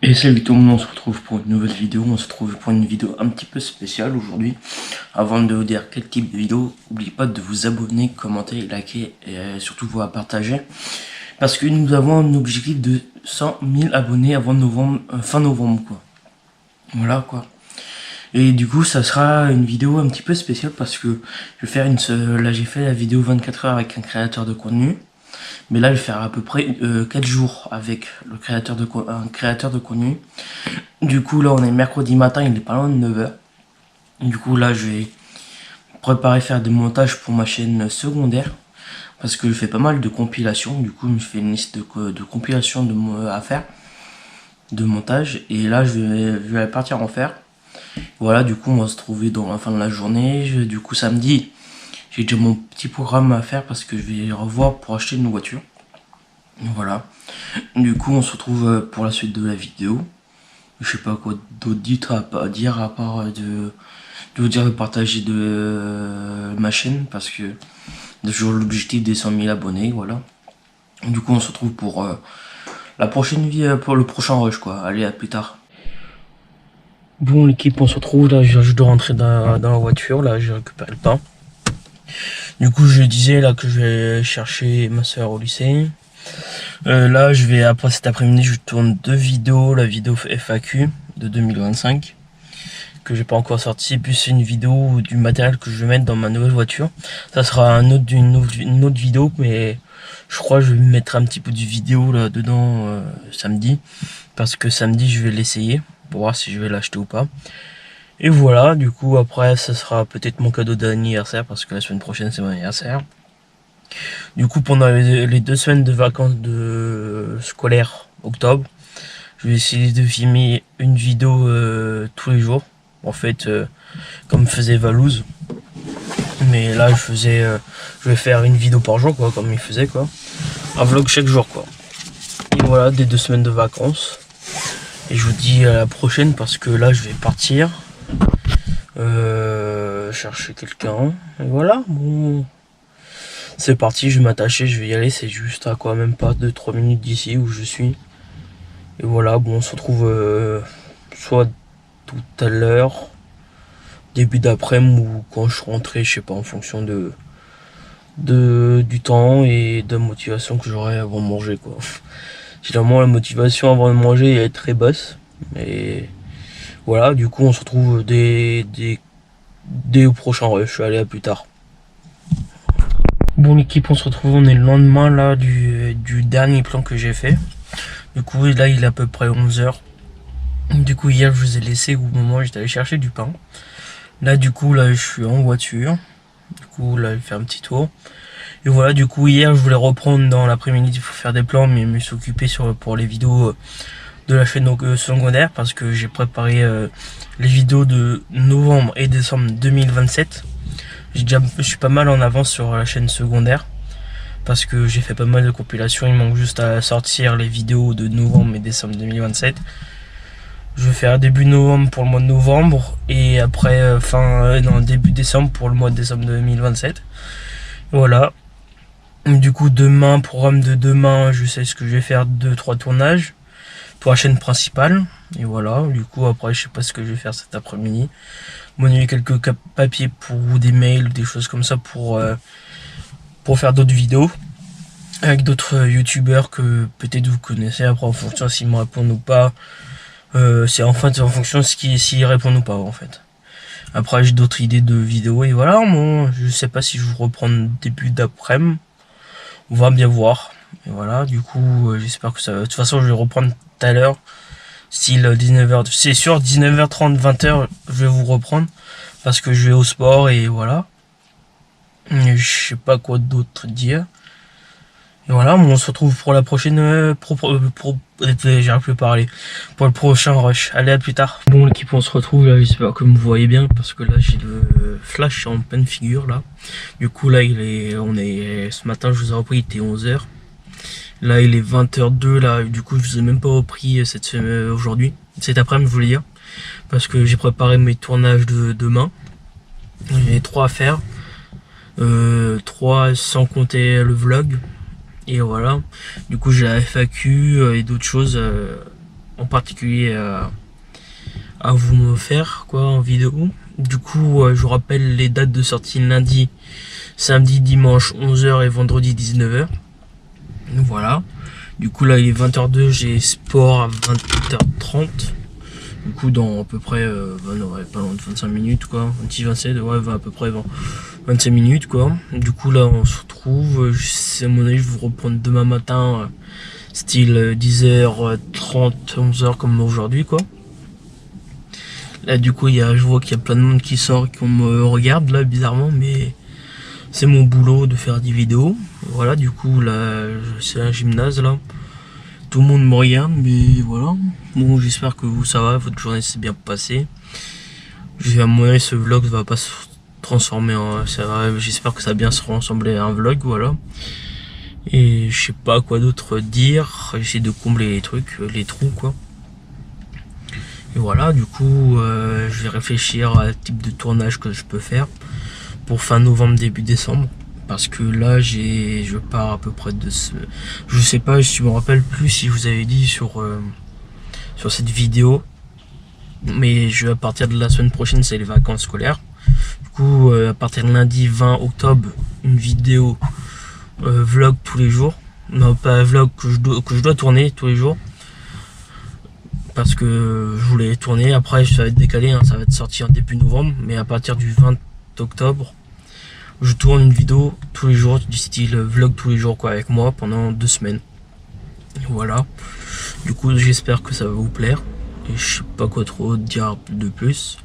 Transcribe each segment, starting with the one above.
Et salut tout le monde, on se retrouve pour une nouvelle vidéo, on se retrouve pour une vidéo un petit peu spéciale aujourd'hui. Avant de vous dire quel type de vidéo, n'oubliez pas de vous abonner, commenter, liker et surtout vous partager. Parce que nous avons un objectif de 100 000 abonnés avant novembre, fin novembre quoi. Voilà quoi. Et du coup ça sera une vidéo un petit peu spéciale parce que je vais faire là j'ai fait la vidéo 24 heures avec un créateur de contenu. Mais là, je vais faire à peu près 4 jours avec un créateur de contenu. Du coup, là, on est mercredi matin, il est pas loin de 9 h. Du coup, là, je vais préparer faire des montages pour ma chaîne secondaire. Parce que je fais pas mal de compilations. Du coup, je fais une liste de compilations à faire. De montage. Et là, je vais partir en faire. Voilà, du coup, on va se trouver dans la fin de la journée. Du coup, samedi, j'ai déjà mon petit programme à faire parce que je vais revoir pour acheter une voiture. Voilà. Du coup, on se retrouve pour la suite de la vidéo. Je sais pas quoi d'autre à dire à part de vous dire de partager ma chaîne parce que j'ai toujours l'objectif des 100 000 abonnés. Voilà. Du coup, on se retrouve pour la prochaine vie, pour le prochain rush quoi. Allez, à plus tard. Bon, l'équipe, on se retrouve là. Je dois rentrer dans la voiture. Là, j'ai récupéré le pain. Du coup, je disais là que je vais chercher ma soeur au lycée. Là, après cet après-midi, je tourne 2 vidéos. La vidéo FAQ de 2025 que j'ai pas encore sorti, puis c'est une vidéo du matériel que je vais mettre dans ma nouvelle voiture. Ça sera une autre vidéo, mais je crois que je vais mettre un petit peu de vidéo là dedans samedi, parce que samedi je vais l'essayer pour voir si je vais l'acheter ou pas. Et voilà, du coup après ça sera peut-être mon cadeau d'anniversaire parce que la semaine prochaine c'est mon anniversaire. Du coup pendant les 2 semaines de vacances scolaires octobre, je vais essayer de filmer une vidéo tous les jours. En fait comme faisait Valouz. Mais là je vais faire une vidéo par jour quoi, comme il faisait quoi. Un vlog chaque jour quoi. Et voilà, des 2 semaines de vacances. Et je vous dis à la prochaine parce que là je vais partir. Chercher quelqu'un. Et voilà, bon. C'est parti, je vais m'attacher, je vais y aller. C'est juste à quoi, même pas 2-3 minutes d'ici où je suis. Et voilà, bon, on se retrouve soit tout à l'heure, début d'après-midi ou quand je suis rentré, je sais pas, en fonction du temps et de la motivation que j'aurai avant de manger quoi. Généralement la motivation avant de manger est très basse. Mais voilà, du coup on se retrouve dès au prochain rush. Allez, à plus tard. Bon l'équipe, on se retrouve, on est le lendemain là du dernier plan que j'ai fait. Du coup là il est à peu près 11 h. Du coup hier je vous ai laissé au moment où j'étais allé chercher du pain. Là du coup là je suis en voiture. Du coup là je vais faire un petit tour. Et voilà, du coup hier je voulais reprendre dans l'après-midi pour faire des plans, mais je me suis occupé pour les vidéos de la chaîne secondaire parce que j'ai préparé les vidéos de novembre et décembre 2027. Je suis pas mal en avance sur la chaîne secondaire parce que j'ai fait pas mal de compilations. Il manque juste à sortir les vidéos de novembre et décembre 2027. Je vais faire début novembre pour le mois de novembre et après début décembre pour le mois de décembre 2027. Voilà. Du coup demain, programme de demain, je sais ce que je vais faire, 2-3 tournages pour la chaîne principale. Et voilà, du coup après je sais pas ce que je vais faire cet après-midi. Monnayer quelques papiers ou des mails ou des choses comme ça pour faire d'autres vidéos avec d'autres youtubeurs que peut-être vous connaissez. Après en fonction s'ils me répondent ou pas, c'est en fonction de s'ils répondent ou pas en fait. Après j'ai d'autres idées de vidéos et voilà, bon, je sais pas si je vous reprends début d'après-midi. On va bien voir. Et voilà, du coup j'espère que ça va. De toute façon je vais reprendre tout à l'heure. Style 19h, c'est sûr 19h30, 20h je vais vous reprendre parce que je vais au sport et voilà. Et je sais pas quoi d'autre dire. Et voilà, on se retrouve pour la prochaine j'arrive plus à parler. Pour le prochain rush. Allez, à plus tard. Bon l'équipe, on se retrouve là, j'espère que vous voyez bien parce que là j'ai le flash en pleine figure là. Du coup là ce matin je vous ai repris, il était 11 h. Là il est 20h02 là, du coup je vous ai même pas repris aujourd'hui, cet après-midi je voulais dire, parce que j'ai préparé mes tournages de demain. J'ai 3 à faire, 3 sans compter le vlog, et voilà. Du coup j'ai la FAQ et d'autres choses en particulier à vous me faire quoi en vidéo. Du coup, je vous rappelle les dates de sortie: lundi, samedi, dimanche 11h et vendredi 19h. Voilà. Du coup là il est 20h02, j'ai sport à 20h30. Du coup dans à peu près pas loin de 25 minutes quoi, 26-27, ouais à peu près 25 minutes quoi. Du coup là on se retrouve, à mon avis je vais vous reprendre demain matin, style 10h30, 11h comme aujourd'hui quoi. Là du coup je vois qu'il y a plein de monde qui sort, qui me regarde là bizarrement, mais c'est mon boulot de faire des vidéos. Voilà, du coup là c'est un gymnase là. Tout le monde me regarde, mais voilà. Bon, j'espère que vous ça va, votre journée s'est bien passée. À mon avis, ce vlog va pas se transformer en... J'espère que ça va bien se ressembler à un vlog, voilà. Et je sais pas quoi d'autre dire. J'essaie de combler les trucs, les trous quoi. Et voilà, du coup, je vais réfléchir à type de tournage que je peux faire pour fin novembre, début décembre. Parce que là, je pars à peu près de ce... Je sais pas, je me rappelle plus si je vous avais dit sur cette vidéo. Mais à partir de la semaine prochaine, c'est les vacances scolaires. Du coup, à partir de lundi 20 octobre, une vidéo vlog tous les jours. Non, pas vlog que je dois tourner tous les jours. Parce que je voulais tourner. Après, ça va être décalé, hein, ça va être sorti en début novembre. Mais à partir du 20 octobre, je tourne une vidéo tous les jours, du style vlog tous les jours quoi, avec moi pendant 2 semaines. Et voilà. Du coup, j'espère que ça va vous plaire. Et je sais pas quoi trop dire de plus.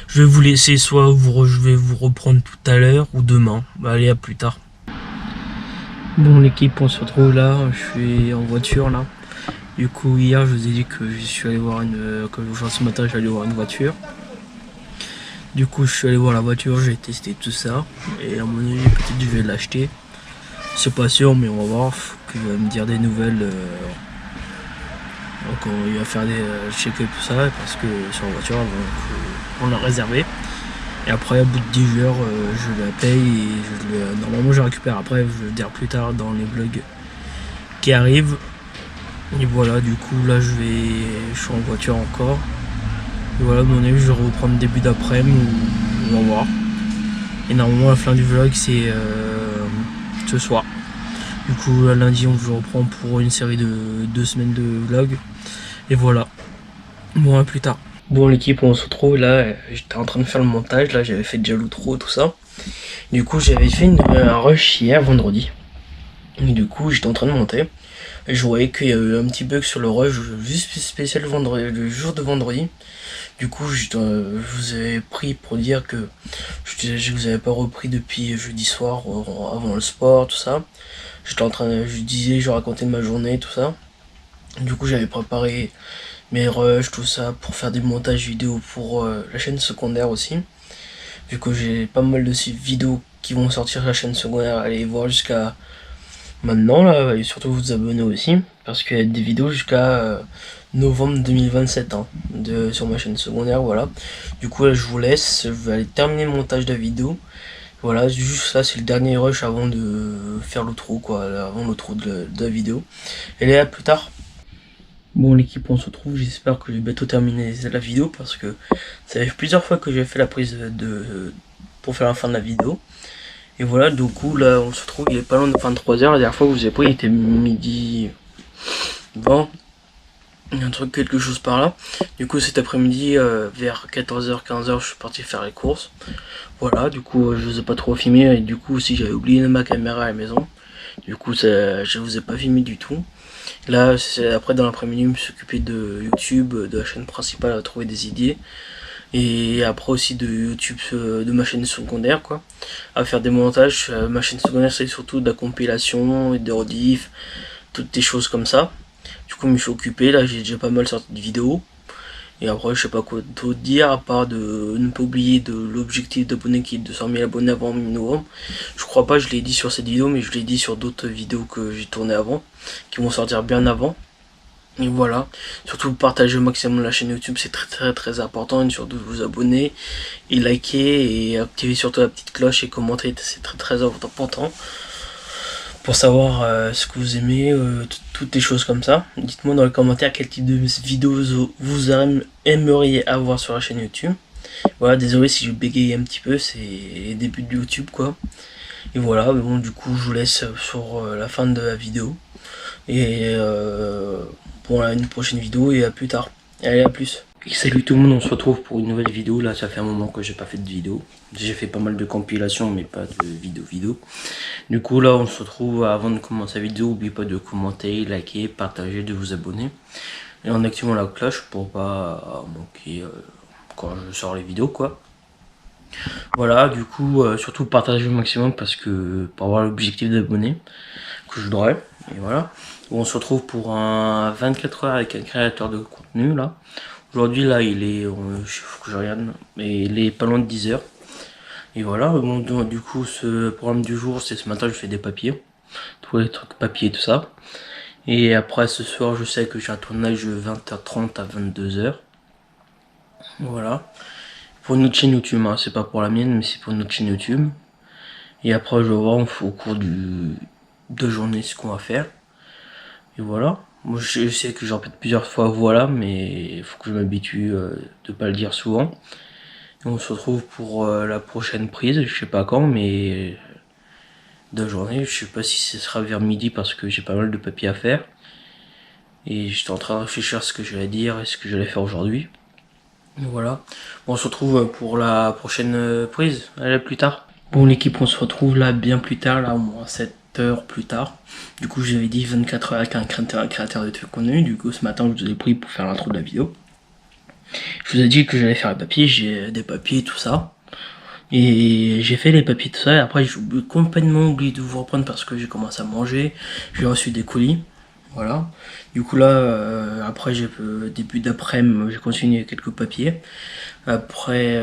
Je vais vous laisser, soit je vais vous reprendre tout à l'heure ou demain. Bah, allez, à plus tard. Bon l'équipe, on se retrouve là. Je suis en voiture là. Du coup, hier, je vous ai dit que je suis allé voir ce matin, j'allais voir une voiture. Du coup je suis allé voir la voiture, j'ai testé tout ça et à mon avis peut-être je vais l'acheter. C'est pas sûr mais on va voir, faut qu'il va me dire des nouvelles. Donc il va faire des checker tout ça parce que sur la voiture donc, on l'a réservé. Et après au bout de 10 heures je la paye et normalement je la récupère après, je vais le dire plus tard dans les vlogs qui arrivent. Et voilà, du coup là je suis en voiture encore. Et voilà, à mon avis, je vais reprendre début d'après-midi, on va voir. Et normalement, la fin du vlog, c'est ce soir. Du coup, lundi, je reprends pour une série de 2 semaines de vlog. Et voilà. Bon, à plus tard. Bon, l'équipe, on se retrouve là. J'étais en train de faire le montage. Là, j'avais fait déjà l'outro, tout ça. Du coup, j'avais fait un rush hier, vendredi. Et du coup, j'étais en train de monter. Et je voyais qu'il y a eu un petit bug sur le rush, juste spécial le jour de vendredi. Du coup, je vous avais pris pour dire que je vous avais pas repris depuis jeudi soir, avant le sport, tout ça. Je racontais ma journée, tout ça. Du coup, j'avais préparé mes rushs, tout ça, pour faire des montages vidéo pour la chaîne secondaire aussi. Vu que j'ai pas mal de ces vidéos qui vont sortir sur la chaîne secondaire, allez voir jusqu'à maintenant là, et surtout vous abonner aussi, parce qu'il y a des vidéos jusqu'à novembre 2027 hein, sur ma chaîne secondaire, voilà. Du coup là je vous laisse, je vais aller terminer le montage de la vidéo. Voilà, juste là c'est le dernier rush avant de faire l'outro quoi, avant l'outro de la vidéo. Et là, à plus tard. Bon l'équipe, on se retrouve, j'espère que j'ai bientôt terminé la vidéo parce que ça fait plusieurs fois que j'ai fait la prise pour faire la fin de la vidéo. Et voilà, du coup là on se retrouve, il est pas loin de 23h, la dernière fois que je vous ai pris il était midi 20, un truc quelque chose par là. Du coup cet après-midi vers 14h, 15h je suis parti faire les courses. Voilà, du coup je vous ai pas trop filmé et du coup aussi j'avais oublié ma caméra à la maison. Du coup je vous ai pas filmé du tout. Là c'est après dans l'après-midi je me suis occupé de YouTube, de la chaîne principale à trouver des idées. Et après aussi de YouTube, de ma chaîne secondaire quoi, à faire des montages. Ma chaîne secondaire c'est surtout de la compilation et des rediff, toutes des choses comme ça. Du coup je me suis occupé, là j'ai déjà pas mal sorti de vidéos. Et après je sais pas quoi d'autre dire à part de ne pas oublier de l'objectif d'abonnés qui est de 200 000 abonnés avant mi-novembre. Je crois pas, je l'ai dit sur cette vidéo mais je l'ai dit sur d'autres vidéos que j'ai tourné avant, qui vont sortir bien avant. Et voilà, surtout partagez au maximum la chaîne YouTube, c'est très important, et surtout vous abonner et liker et activer surtout la petite cloche et commenter, c'est très important pour savoir ce que vous aimez, toutes les choses comme ça. Dites-moi dans les commentaires quel type de vidéos vous aimeriez avoir sur la chaîne YouTube. Voilà, désolé si je bégaye un petit peu, c'est les débuts de YouTube quoi. Et voilà, bon du coup je vous laisse sur la fin de la vidéo. Et pour une prochaine vidéo et à plus tard. Allez, à plus. Et salut tout le monde, on se retrouve pour une nouvelle vidéo. Là ça fait un moment que j'ai pas fait de vidéo. J'ai fait pas mal de compilations mais pas de vidéo. Du coup là on se retrouve. Avant de commencer la vidéo, n'oubliez pas de commenter, liker, partager, de vous abonner. Et en activant la cloche pour pas manquer quand je sors les vidéos quoi. Voilà, du coup surtout partager au maximum parce que pour avoir l'objectif d'abonnés que je voudrais. Et voilà, on se retrouve pour un 24 heures avec un créateur de contenu là. Aujourd'hui là il est, faut que je regarde, mais il est pas loin de 10 heures. Et voilà, bon, du coup ce programme du jour c'est ce matin je fais des papiers, tous les trucs papier tout ça. Et après ce soir je sais que j'ai un tournage de 20h30 à 22h. Voilà, pour une autre chaîne YouTube, hein. C'est pas pour la mienne mais c'est pour une autre chaîne YouTube. Et après je vais voir au cours de journée ce qu'on va faire. Et voilà, moi je sais que j'en répète plusieurs fois voilà, mais il faut que je m'habitue de pas le dire souvent. Et on se retrouve pour la prochaine prise, je sais pas quand, mais de la journée, je sais pas si ce sera vers midi parce que j'ai pas mal de papiers à faire. Et j'étais en train de réfléchir à ce que j'allais dire et ce que j'allais faire aujourd'hui. Voilà, bon, on se retrouve pour la prochaine prise, allez plus tard. Bon l'équipe, on se retrouve là bien plus tard, là au moins 7 heures plus tard. Du coup j'avais dit 24 heures avec un créateur de contenu. Du coup ce matin je vous ai pris pour faire l'intro de la vidéo. Je vous ai dit que j'allais faire les papiers, j'ai des papiers tout ça. Et j'ai fait les papiers tout ça et après j'ai complètement oublié de vous reprendre parce que j'ai commencé à manger. J'ai reçu des colis. Voilà. Du coup là, après j'ai début d'après-midi, j'ai continué quelques papiers. Après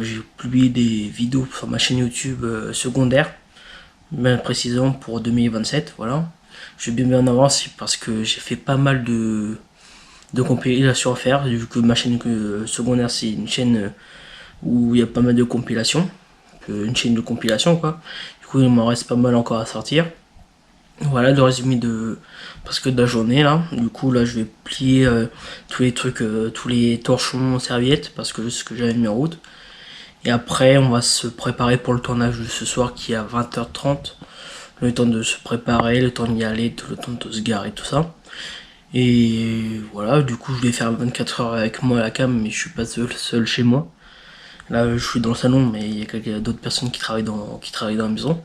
j'ai publié des vidéos sur ma chaîne YouTube secondaire, bien précisément pour 2027. Voilà. Je vais bien en avance parce que j'ai fait pas mal de compilations à faire, vu que ma chaîne secondaire c'est une chaîne où il y a pas mal de compilations, une chaîne de compilation quoi. Du coup il m'en reste pas mal encore à sortir. Voilà le résumé de la journée là. Du coup là je vais plier tous les trucs, tous les torchons serviettes parce que c'est ce que j'avais mis en route. Et après on va se préparer pour le tournage de ce soir qui est à 20h30. Le temps de se préparer, le temps d'y aller, le temps de se garer, tout ça. Et voilà, du coup je vais faire 24 heures avec moi à la cam, mais je suis pas seul chez moi. Là je suis dans le salon, mais il y a d'autres personnes qui travaillent dans la maison.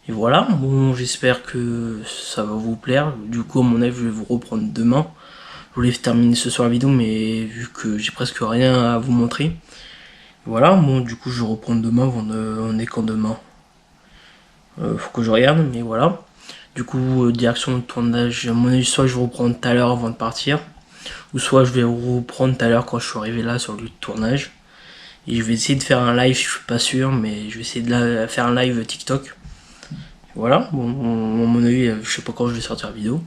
Et voilà, bon j'espère que ça va vous plaire. Du coup à mon avis je vais vous reprendre demain. Je voulais terminer ce soir la vidéo, mais vu que j'ai presque rien à vous montrer. Voilà, bon du coup je vais reprendre demain, on est quand demain faut que je regarde, mais voilà. Du coup direction de tournage, à mon avis soit je vais reprendre tout à l'heure avant de partir, ou soit je vais reprendre tout à l'heure quand je suis arrivé là sur le lieu de tournage. Et je vais essayer de faire un live, je suis pas sûr, mais je vais essayer de faire un live TikTok. Voilà, bon, à mon avis, je sais pas quand je vais sortir la vidéo.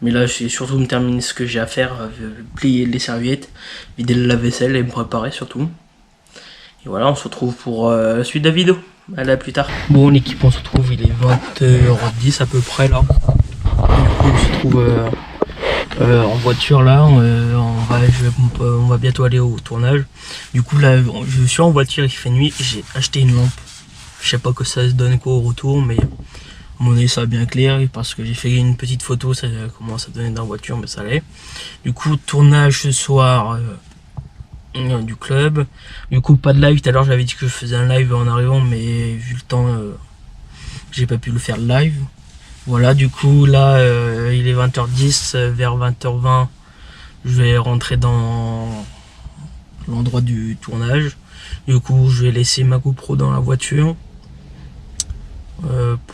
Mais là, je vais surtout me terminer ce que j'ai à faire, plier les serviettes, vider le lave-vaisselle et me préparer surtout. Et voilà, on se retrouve pour la suite de la vidéo. Allez, à plus tard. Bon, l'équipe, on se retrouve, il est 20h10 à peu près là. Du coup, on se trouve en voiture là, on va bientôt aller au tournage. Du coup là je suis en voiture, il fait nuit, j'ai acheté une lampe. Je sais pas que ça se donne quoi au retour, mais à mon avis ça va bien clair parce que j'ai fait une petite photo, ça commence à donner dans la voiture, mais ça l'est. Du coup tournage ce soir du club. Du coup pas de live, tout à l'heure j'avais dit que je faisais un live en arrivant, mais vu le temps j'ai pas pu le faire live. Voilà, du coup là il est 20h10, vers 20h20 je vais rentrer dans l'endroit du tournage. Du coup je vais laisser ma GoPro dans la voiture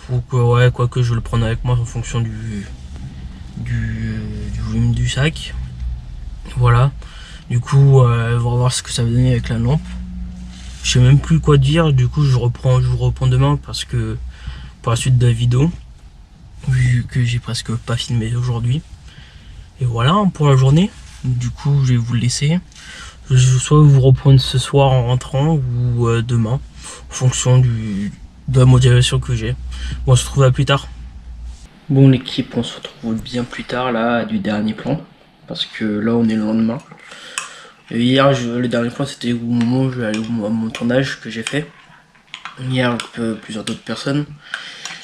pour que, ouais, quoique je vais le prendre avec moi en fonction du volume du sac. Voilà, du coup on va voir ce que ça va donner avec la lampe. Je sais même plus quoi dire, du coup je vous reprends demain parce que pour la suite de la vidéo, vu que j'ai presque pas filmé aujourd'hui. Et voilà pour la journée. Du coup je vais vous le laisser. Soit vous reprendre ce soir en rentrant ou demain en fonction de la motivation que j'ai. Bon, on se retrouve à plus tard. Bon l'équipe, on se retrouve bien plus tard là du dernier plan, parce que là on est le lendemain. Et hier le dernier plan c'était au moment où je vais aller à mon tournage que j'ai fait. Hier avec plusieurs d'autres personnes.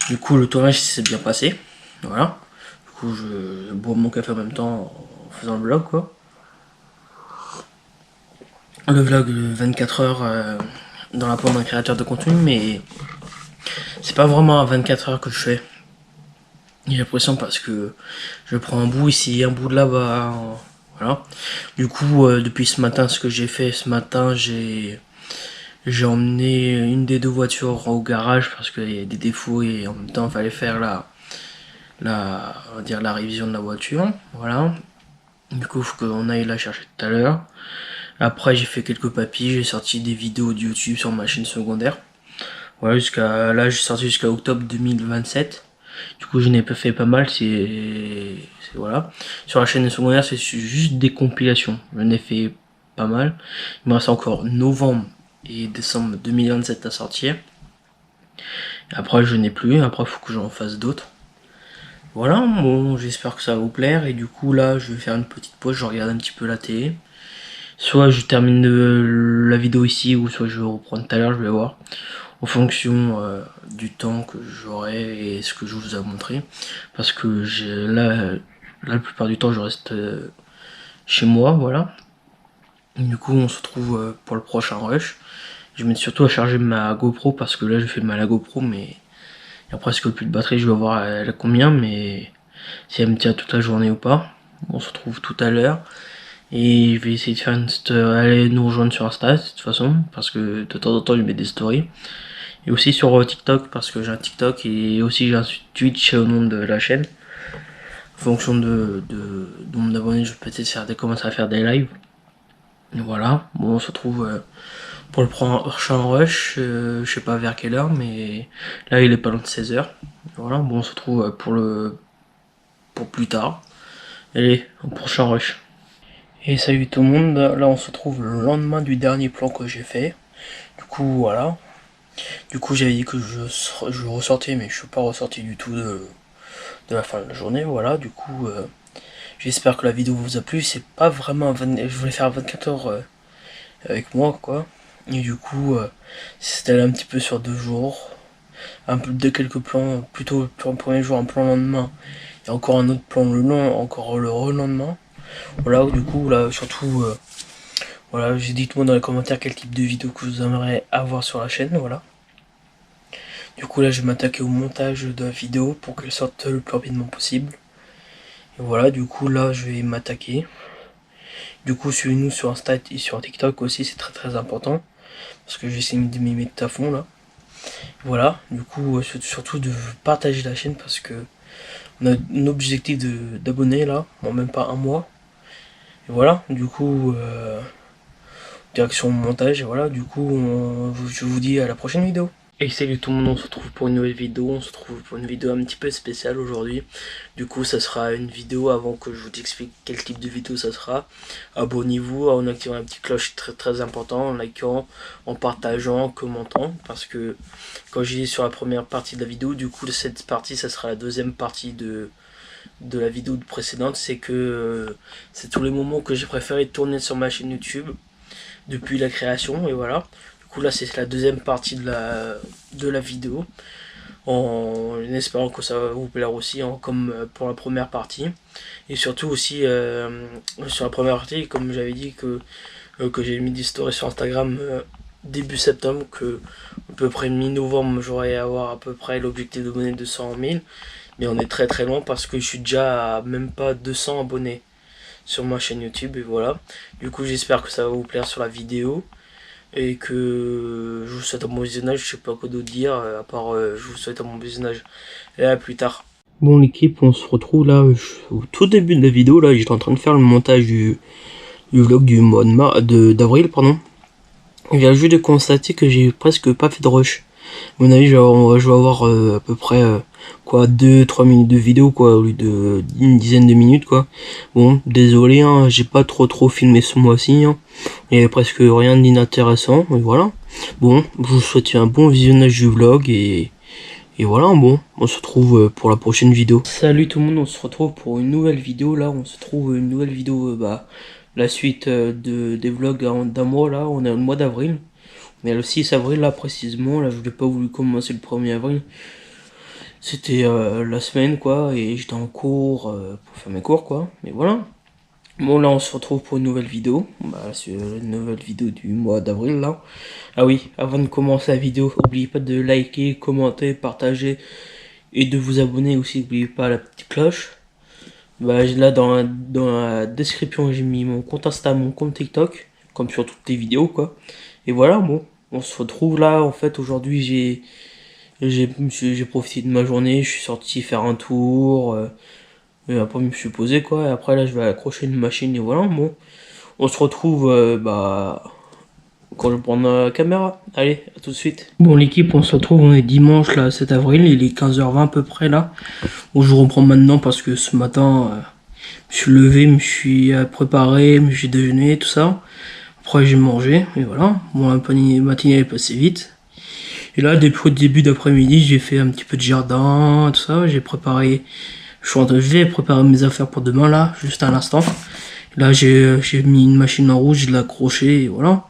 Du coup le tournage s'est bien passé. Voilà. Du coup je bois mon café en même temps en faisant le vlog quoi. Le vlog de 24 heures dans la peau d'un créateur de contenu, mais c'est pas vraiment à 24 heures que je fais. J'ai l'impression parce que je prends un bout ici, un bout de là-bas, voilà. Du coup, depuis ce matin, ce que j'ai fait ce matin, j'ai emmené une des deux voitures au garage parce qu'il y a des défauts et en même temps, il fallait faire on va dire la révision de la voiture, voilà. Du coup, il faut qu'on aille la chercher tout à l'heure. Après, j'ai fait quelques papiers, j'ai sorti des vidéos de YouTube sur ma chaîne secondaire. Voilà, là, j'ai sorti jusqu'à octobre 2027. Du coup, je n'ai pas fait pas mal, voilà. Sur la chaîne secondaire, c'est juste des compilations. Je n'ai fait pas mal. Il me reste encore novembre et décembre 2027 à sortir. Après, je n'ai plus. Après, il faut que j'en fasse d'autres. Voilà, bon, j'espère que ça va vous plaire. Et du coup, là, je vais faire une petite pause. Je regarde un petit peu la télé. Soit je termine la vidéo ici, ou soit je vais reprendre tout à l'heure, je vais voir. En fonction du temps que j'aurai et ce que je vous ai montré. Parce que là, la plupart du temps, je reste chez moi, voilà. Et du coup, on se retrouve pour le prochain rush. Je vais mettre surtout à charger ma GoPro, parce que là, je fais mal à la GoPro, mais il y a presque plus de batterie. Je vais voir elle a combien, mais si elle me tient toute la journée ou pas. On se retrouve tout à l'heure. Et je vais essayer de faire aller nous rejoindre sur Insta, de toute façon, parce que de temps en temps, je mets des stories. Et aussi sur TikTok, parce que j'ai un TikTok, et aussi j'ai un Twitch au nom de la chaîne. En fonction de nombre d'abonnés, je vais peut-être commencer à faire des lives. Et voilà, bon, on se retrouve pour le prochain rush, je sais pas vers quelle heure, mais là il est pas loin de 16 h. Voilà, bon, on se retrouve pour plus tard. Allez, au prochain rush. Et salut tout le monde, là on se retrouve le lendemain du dernier plan que j'ai fait. Du coup, voilà. Du coup, j'avais dit que je ressortais, mais je suis pas ressorti du tout de la fin de la journée. Voilà, du coup, j'espère que la vidéo vous a plu. C'est pas vraiment je voulais faire 24 heures avec moi, quoi. Et du coup, c'était un petit peu sur 2 jours. Un peu de quelques plans, plutôt pour le premier jour, un plan le lendemain. Et encore un autre plan encore le relendemain. Voilà, du coup, là, surtout, voilà, dites-moi dans les commentaires quel type de vidéo que vous aimeriez avoir sur la chaîne, voilà. Du coup là je vais m'attaquer au montage de la vidéo pour qu'elle sorte le plus rapidement possible. Et voilà, du coup là je vais m'attaquer. Du coup suivez-nous sur Insta et sur TikTok aussi, c'est très très important. Parce que j'essaie de m'y mettre à fond là. Voilà, du coup surtout de partager la chaîne parce que on a un objectif d'abonnés là, en même pas un mois. Et voilà, du coup direction montage et voilà, du coup je vous dis à la prochaine vidéo. Et salut tout le monde, on se retrouve pour une nouvelle vidéo, on se retrouve pour une vidéo un petit peu spéciale aujourd'hui. Du coup ça sera une vidéo, avant que je vous explique quel type de vidéo ça sera. Abonnez-vous en activant la petite cloche, très très important, en likant, en partageant, en commentant. Parce que quand j'ai dit sur la première partie de la vidéo, du coup cette partie ça sera la deuxième partie de la vidéo précédente. C'est que c'est tous les moments que j'ai préféré tourner sur ma chaîne YouTube depuis la création, et voilà. Du coup là c'est la deuxième partie de la vidéo, en espérant que ça va vous plaire aussi, comme pour la première partie. Et surtout aussi sur la première partie, comme j'avais dit que j'ai mis des stories sur Instagram début septembre, que à peu près mi-novembre j'aurais à peu près l'objectif d'abonnés de 100 000. Mais on est très très loin parce que je suis déjà à même pas 200 abonnés sur ma chaîne YouTube, et voilà. Du coup j'espère que ça va vous plaire sur la vidéo. Et que je vous souhaite un bon visionnage, je sais pas quoi d'autre dire, à part je vous souhaite un bon visionnage. Et à plus tard. Bon l'équipe, on se retrouve là, au tout début de la vidéo, là j'étais en train de faire le montage du vlog du mois d'avril, pardon. Je viens juste de constater que j'ai presque pas fait de rush. À mon avis, je vais avoir à peu près 2-3 minutes de vidéo, quoi, au lieu de une dizaine de minutes, quoi. Bon, désolé, hein, j'ai pas trop filmé ce mois-ci, hein. Il y avait presque rien d'inintéressant, et voilà. Bon, je vous souhaite un bon visionnage du vlog, et Et voilà, bon, on se retrouve pour la prochaine vidéo. Salut tout le monde, on se retrouve pour une nouvelle vidéo. Là, on se trouve une nouvelle vidéo, la suite des vlogs d'un mois. Là, on est au mois d'avril. On est le 6 avril, là, précisément. Là, je n'ai pas voulu commencer le 1er avril. C'était la semaine, quoi, et j'étais en cours pour faire mes cours, quoi. Mais voilà. Bon, là, on se retrouve pour une nouvelle vidéo. C'est une nouvelle vidéo du mois d'avril, là. Ah oui, avant de commencer la vidéo, n'oubliez pas de liker, commenter, partager et de vous abonner aussi. N'oubliez pas la petite cloche. Là, dans la description, j'ai mis mon compte Insta, mon compte TikTok, comme sur toutes les vidéos, quoi. Et voilà, bon, on se retrouve là. En fait, aujourd'hui, j'ai profité de ma journée. Je suis sorti faire un tour. Et après, je me suis posé, quoi. Et après, là, je vais accrocher une machine. Et voilà, bon. On se retrouve, quand je prends la caméra. Allez, à tout de suite. Bon, l'équipe, on se retrouve. On est dimanche, là, 7 avril. Il est 15h20 à peu près, là. Bon, je reprends maintenant parce que ce matin, je me suis levé, je me suis préparé, j'ai déjeuné, tout ça. Après, j'ai mangé. Et voilà. Bon, la matinée est passée vite. Et là, depuis le début d'après-midi, j'ai fait un petit peu de jardin, tout ça. J'ai préparé. Je vais préparer mes affaires pour demain, là, juste à l'instant. Là, j'ai mis une machine en rouge, je l'ai accrochée, et voilà.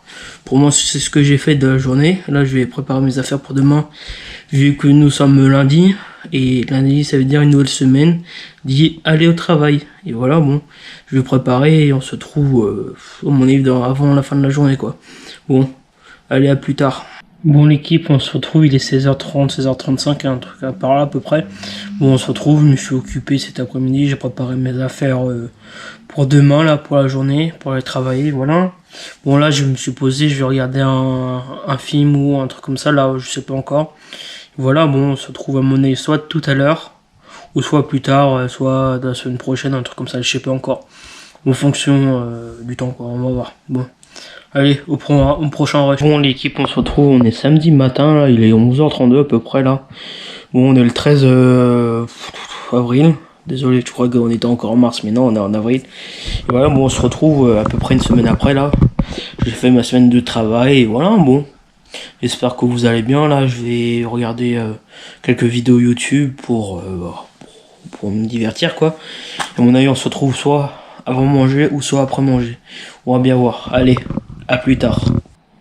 Pour moi, c'est ce que j'ai fait de la journée. Là, je vais préparer mes affaires pour demain, vu que nous sommes lundi. Et lundi, ça veut dire une nouvelle semaine, dit aller au travail. Et voilà, bon, je vais préparer et on se trouve, à mon avis, avant la fin de la journée, quoi. Bon, allez, à plus tard. Bon, l'équipe, on se retrouve, il est 16h30, 16h35, un truc par là à peu près. Bon, on se retrouve, je me suis occupé cet après-midi, j'ai préparé mes affaires pour demain, là, pour la journée, pour aller travailler, voilà. Bon, là, je me suis posé, je vais regarder un film ou un truc comme ça, là, je sais pas encore. Voilà, bon, on se retrouve à mon avis soit tout à l'heure, ou soit plus tard, soit la semaine prochaine, un truc comme ça, je sais pas encore. En fonction du temps, quoi, on va voir. Bon. Allez, au prochain rush. Bon, l'équipe, on se retrouve, on est samedi matin, là, il est 11h32 à peu près, là. Bon, on est le 13 avril. Désolé, je crois qu'on était encore en mars, mais non, on est en avril. Et voilà, bon, on se retrouve à peu près une semaine après, là. J'ai fait ma semaine de travail, et voilà, bon. J'espère que vous allez bien, là. Je vais regarder quelques vidéos YouTube pour me divertir, quoi. À mon avis, on se retrouve soit avant manger ou soit après manger. On va bien voir. Allez. À plus tard.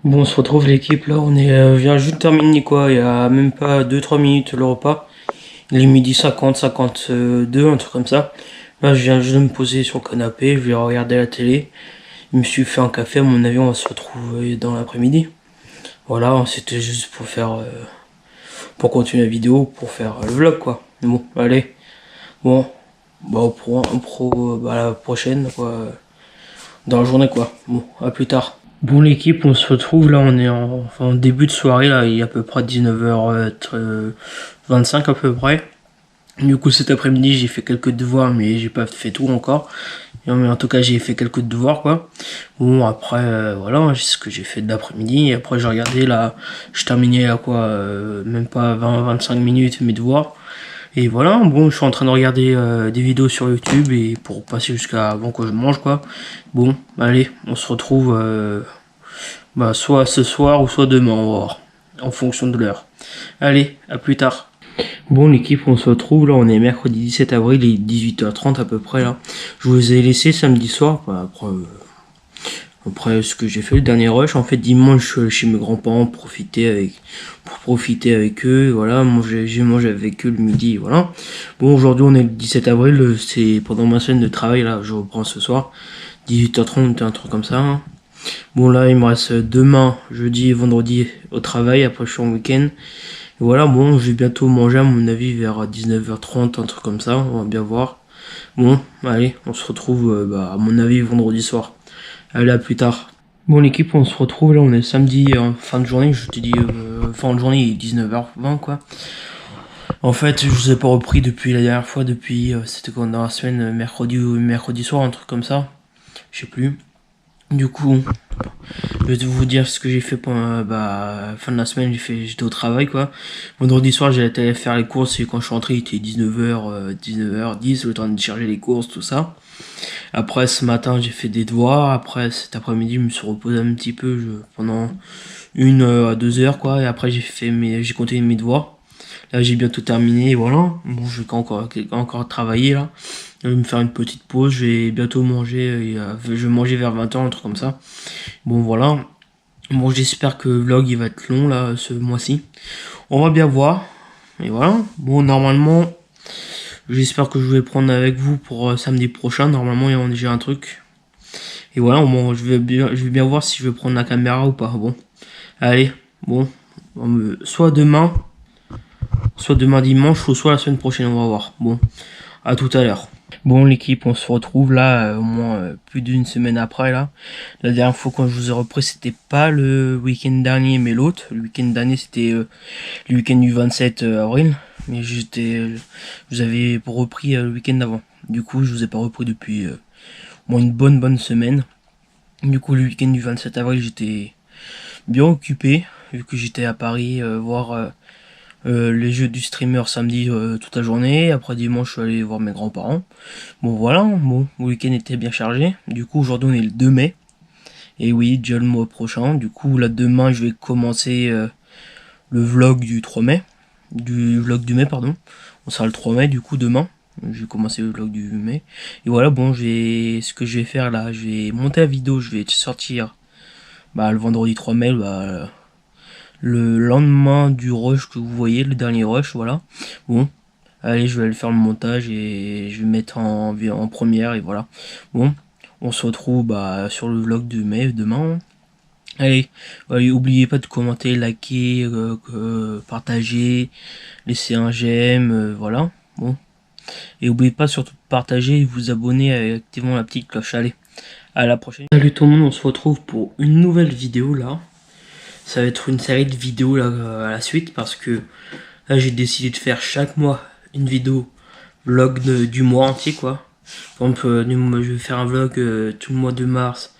Bon, on se retrouve l'équipe là, on est vient juste de terminer quoi, il y a même pas 2-3 minutes le repas. Il est midi 50, 52, un truc comme ça. Là, je viens juste de me poser sur le canapé, je vais regarder la télé. Je me suis fait un café, à mon avis, on va se retrouver dans l'après-midi. Voilà, c'était juste pour faire, pour continuer la vidéo, pour faire le vlog quoi. Bon, allez. Bon, la prochaine quoi, dans la journée quoi. Bon, à plus tard. Bon l'équipe, on se retrouve là, on est en début de soirée là, il est à peu près 19h25 à peu près. Du coup cet après-midi j'ai fait quelques devoirs mais j'ai pas fait tout encore. Mais en tout cas j'ai fait quelques devoirs quoi. Bon après voilà, c'est ce que j'ai fait de l'après-midi. Et après j'ai regardé là, je terminais à quoi, même pas 20-25 minutes mes devoirs. Et voilà, bon, je suis en train de regarder des vidéos sur YouTube et pour passer jusqu'à avant que je mange quoi. Bon, allez, on se retrouve soit ce soir ou soit demain, on va voir, en fonction de l'heure. Allez, à plus tard. Bon l'équipe, on se retrouve là, on est mercredi 17 avril, il est 18h30 à peu près là. Je vous ai laissé samedi soir, après ce que j'ai fait le dernier rush, en fait dimanche je suis allé chez mes grands-parents pour profiter avec eux, voilà, j'ai mangé avec eux le midi, voilà. Bon aujourd'hui on est le 17 avril, c'est pendant ma semaine de travail là, je reprends ce soir, 18h30, un truc comme ça. Hein. Bon là il me reste demain, jeudi et vendredi au travail, après je suis en week-end. Voilà, bon je vais bientôt manger à mon avis vers 19h30, un truc comme ça, on va bien voir. Bon, allez, on se retrouve à mon avis vendredi soir. Allez, à plus tard. Bon l'équipe, on se retrouve là, on est samedi fin de journée, je te dis fin de journée, il est 19h20 quoi. En fait, je vous ai pas repris depuis la dernière fois, c'était quand dans la semaine, mercredi soir, un truc comme ça. Je sais plus. Du coup, je vais vous dire ce que j'ai fait pendant fin de la semaine, j'étais au travail quoi. Vendredi soir, j'ai été faire les courses et quand je suis rentré, il était 19h10, le temps de charger les courses, tout ça. Après ce matin j'ai fait des devoirs, après cet après-midi je me suis reposé un petit peu pendant 1 à 2 heures quoi, et après j'ai continué mes devoirs. Là j'ai bientôt terminé, voilà. Bon, je vais encore travailler là. Je vais me faire une petite pause, je vais bientôt manger, je vais manger vers 20h, un truc comme ça. Bon voilà. Bon, j'espère que le vlog il va être long là ce mois-ci. On va bien voir. Et voilà. Bon, normalement, j'espère que je vais prendre avec vous pour samedi prochain. Normalement, il y a déjà un truc. Et voilà, bon, je vais bien voir si je vais prendre la caméra ou pas. Bon, allez, bon, soit demain dimanche, ou soit la semaine prochaine, on va voir. Bon, à tout à l'heure. Bon l'équipe, on se retrouve là au moins plus d'une semaine après là. La dernière fois quand je vous ai repris, c'était pas le week-end dernier mais l'autre. Le week-end dernier c'était le week-end du 27 avril. Mais je vous avais repris le week-end d'avant. Du coup je vous ai pas repris depuis une bonne semaine. Du coup le week-end du 27 avril j'étais bien occupé. Vu que j'étais à Paris voir les jeux du streamer samedi toute la journée. Après dimanche je suis allé voir mes grands-parents. Bon voilà, bon, le week-end était bien chargé. Du coup aujourd'hui on est le 2 mai. Et oui, déjà le mois prochain. Du coup là demain je vais commencer le vlog du 3 mai. Du vlog du mai pardon. On sera le 3 mai du coup demain. Je vais commencer le vlog du mai. Et voilà, bon, ce que je vais faire là, je vais monter la vidéo, je vais sortir le vendredi 3 mai, le lendemain du rush que vous voyez, le dernier rush, voilà. Bon, allez, je vais aller faire le montage et je vais mettre en première et voilà. Bon, on se retrouve sur le vlog de mai demain. Allez, n'oubliez pas de commenter, liker, partager, laisser un j'aime, voilà. Bon, et n'oubliez pas surtout de partager et vous abonner en activant la petite cloche. Allez, à la prochaine. Salut tout le monde, on se retrouve pour une nouvelle vidéo là. Ça va être une série de vidéos là à la suite parce que là j'ai décidé de faire chaque mois une vidéo vlog du mois entier quoi. Par exemple, je vais faire un vlog tout le mois de mars,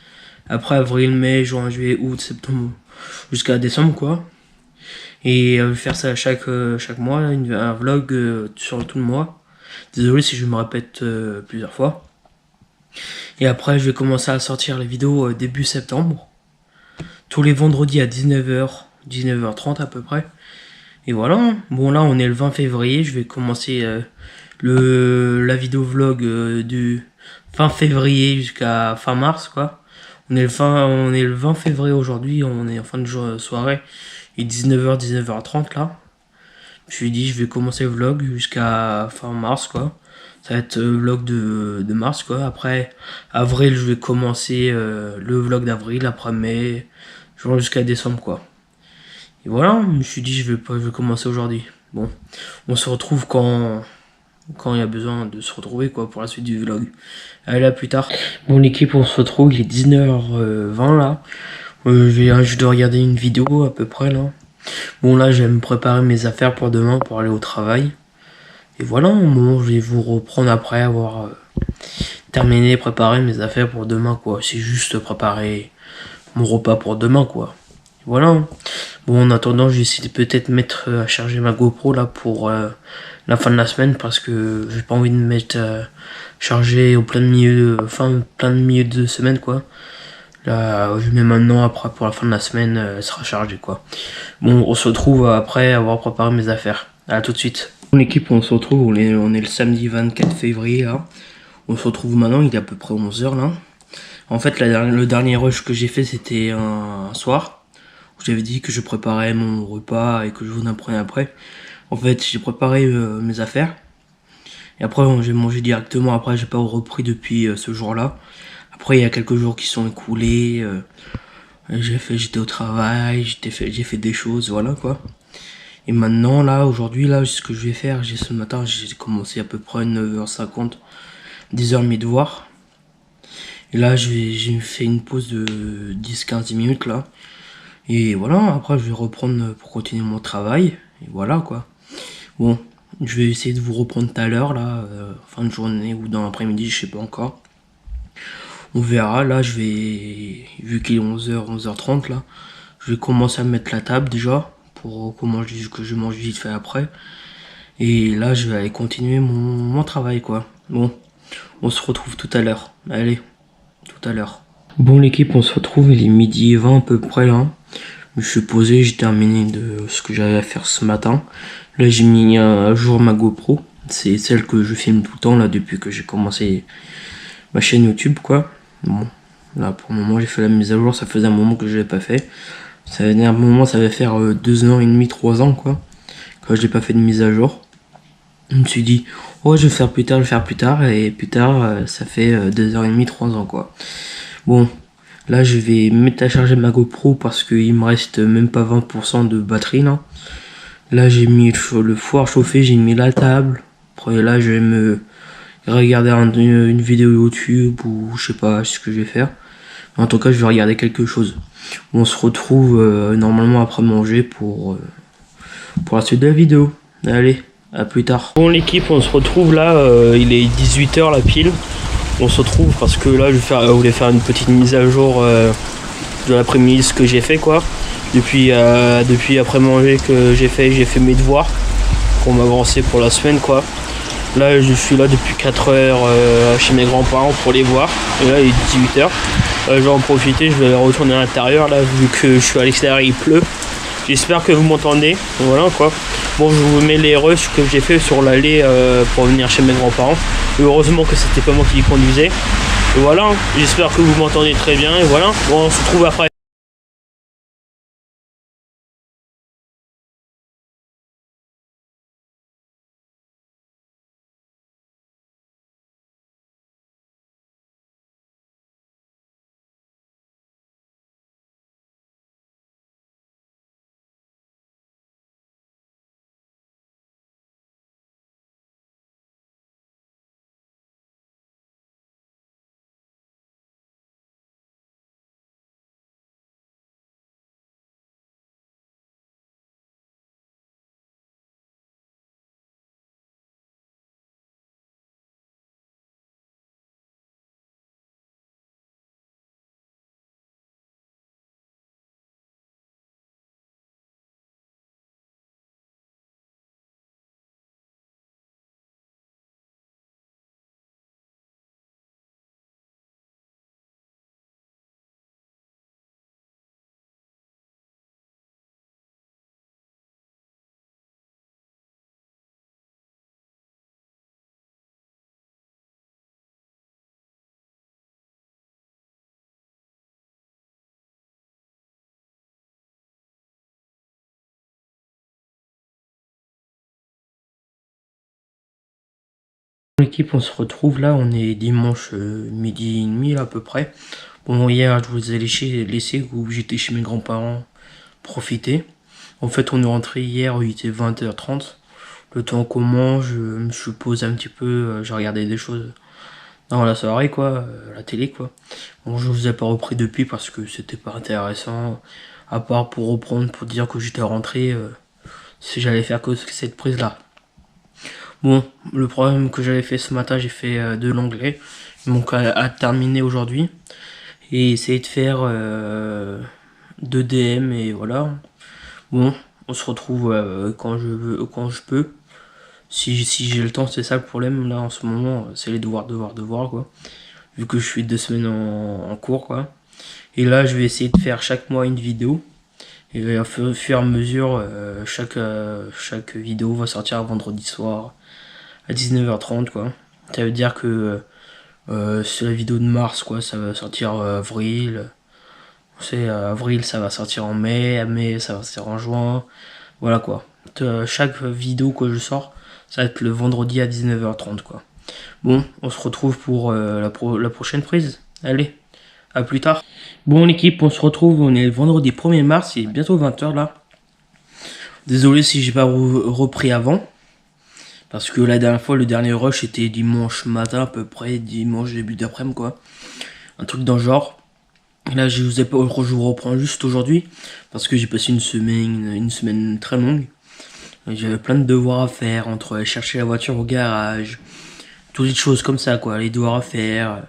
après avril, mai, juin, juillet, août, septembre, jusqu'à décembre quoi. Et je vais faire ça chaque mois, un vlog sur tout le mois. Désolé si je me répète plusieurs fois. Et après je vais commencer à sortir les vidéos début septembre. Tous les vendredis à 19h, 19h30 à peu près. Et voilà, bon là on est le 20 février, je vais commencer la vidéo vlog du fin février jusqu'à fin mars quoi. On est le 20 février aujourd'hui, on est en fin de soirée, il est 19h, 19h30 là. Je me suis dit je vais commencer le vlog jusqu'à fin mars quoi. Ça va être le vlog de mars quoi. Après avril je vais commencer le vlog d'avril, après mai, jusqu'à décembre quoi. Et voilà, je me suis dit je vais commencer aujourd'hui. Bon, on se retrouve quand il y a besoin de se retrouver quoi pour la suite du vlog. Allez, à plus tard. Bon l'équipe, on se retrouve, il est 19h20 là. Je dois regarder une vidéo à peu près là. Bon là je vais me préparer mes affaires pour demain pour aller au travail. Et voilà, bon, je vais vous reprendre après avoir terminé, préparer mes affaires pour demain quoi. C'est juste préparer mon repas pour demain quoi. Voilà. Bon, en attendant, je vais essayer de peut-être mettre à charger ma GoPro là pour la fin de la semaine parce que j'ai pas envie de mettre chargé au plein milieu de semaine quoi. Là, je mets maintenant, après pour la fin de la semaine, elle sera chargée quoi. Bon, on se retrouve après avoir préparé mes affaires. À tout de suite. Bon équipe, on se retrouve, on est le samedi 24 février là. On se retrouve maintenant, il est à peu près 11h là. En fait, le dernier rush que j'ai fait, c'était un soir. J'avais dit que je préparais mon repas et que je vous en prenais après. En fait, j'ai préparé mes affaires. Et après, j'ai mangé directement. Après, j'ai pas repris depuis ce jour-là. Après, il y a quelques jours qui sont écoulés. J'étais au travail, j'ai fait des choses, voilà quoi. Et maintenant, là, aujourd'hui, là, ce que je vais faire, ce matin, j'ai commencé à peu près 9h50, 10h mes devoirs. Et là, j'ai fait une pause de 10-15 minutes, là. Et voilà, après, je vais reprendre pour continuer mon travail. Et voilà, quoi. Bon, je vais essayer de vous reprendre tout à l'heure, là, fin de journée ou dans l'après-midi, je sais pas encore. On verra, là, vu qu'il est 11h, 11h30, là, je vais commencer à mettre la table, déjà, pour que je mange vite fait après. Et là, je vais aller continuer mon travail, quoi. Bon, on se retrouve tout à l'heure. Allez, tout à l'heure. Bon, l'équipe, on se retrouve, il est 12h20 à peu près, là. me suis posé, j'ai terminé de ce que j'avais à faire ce matin. Là j'ai mis à jour ma GoPro, c'est celle que je filme tout le temps là depuis que j'ai commencé ma chaîne YouTube quoi. Bon, là pour le moment j'ai fait la mise à jour, ça faisait un moment que je l'avais pas fait. Ça faisait un moment, ça va faire 2 ans et demi, 3 ans quoi, quand je n'ai pas fait de mise à jour. Je me suis dit, oh je vais faire plus tard, et plus tard ça fait 2h30, 3 ans quoi. Bon, là je vais mettre à charger ma GoPro parce qu'il me reste même pas 20% de batterie là. Là j'ai mis le four chauffé, j'ai mis la table. Après là je vais me regarder une vidéo YouTube ou je sais pas ce que je vais faire. En tout cas je vais regarder quelque chose. On se retrouve normalement après manger pour la suite de la vidéo. Allez, à plus tard. Bon l'équipe, on se retrouve là, il est 18h la pile. On se retrouve parce que là je voulais faire une petite mise à jour de l'après-midi, ce que j'ai fait quoi. Depuis après manger que j'ai fait mes devoirs pour m'avancer pour la semaine quoi. Là je suis là depuis 4 heures chez mes grands-parents pour les voir. Et là il est 18h. Je vais en profiter, je vais retourner à l'intérieur là vu que je suis à l'extérieur, il pleut. J'espère que vous m'entendez. Voilà quoi. Bon, je vous mets les rushs que j'ai fait sur l'allée pour venir chez mes grands-parents. Heureusement que c'était pas moi qui conduisais. Et voilà, hein. J'espère que vous m'entendez très bien. Et voilà, bon, on se retrouve après. L'équipe, on se retrouve là, on est dimanche midi et demi là, à peu près. Bon, hier je vous ai laissé où j'étais chez mes grands-parents profiter. En fait, on est rentré hier, il était 20h30. Le temps qu'on mange, je me suis posé un petit peu, j'ai regardé des choses dans la soirée quoi, la télé quoi. Bon, je vous ai pas repris depuis parce que c'était pas intéressant, à part pour reprendre, pour dire que j'étais rentré, si j'allais faire que cette prise là. Bon, le problème que j'avais fait ce matin, j'ai fait de l'anglais, donc à terminer aujourd'hui, et essayer de faire 2 DM et voilà. Bon, on se retrouve quand je veux, quand je peux. Si j'ai le temps, c'est ça le problème là en ce moment, c'est les devoirs quoi. Vu que je suis 2 semaines en cours quoi. Et là je vais essayer de faire chaque mois une vidéo. Et au fur et à mesure, chaque vidéo va sortir vendredi soir à 19h30 quoi. Ça veut dire que c'est la vidéo de mars quoi, ça va sortir avril. C'est avril, ça va sortir en mai, mai ça va sortir en juin. Voilà quoi. Chaque vidéo que je sors, ça va être le vendredi à 19h30 quoi. Bon, on se retrouve pour la prochaine prise. Allez, à plus tard. Bon l'équipe, on se retrouve, on est le vendredi 1er mars, il est bientôt 20h là. Désolé si j'ai pas repris avant. Parce que la dernière fois, le dernier rush était dimanche matin à peu près, dimanche début d'après-midi quoi. Un truc dans le genre. Là je vous reprends juste aujourd'hui. Parce que j'ai passé une semaine très longue. J'avais plein de devoirs à faire, entre chercher la voiture au garage, toutes les choses comme ça quoi, les devoirs à faire.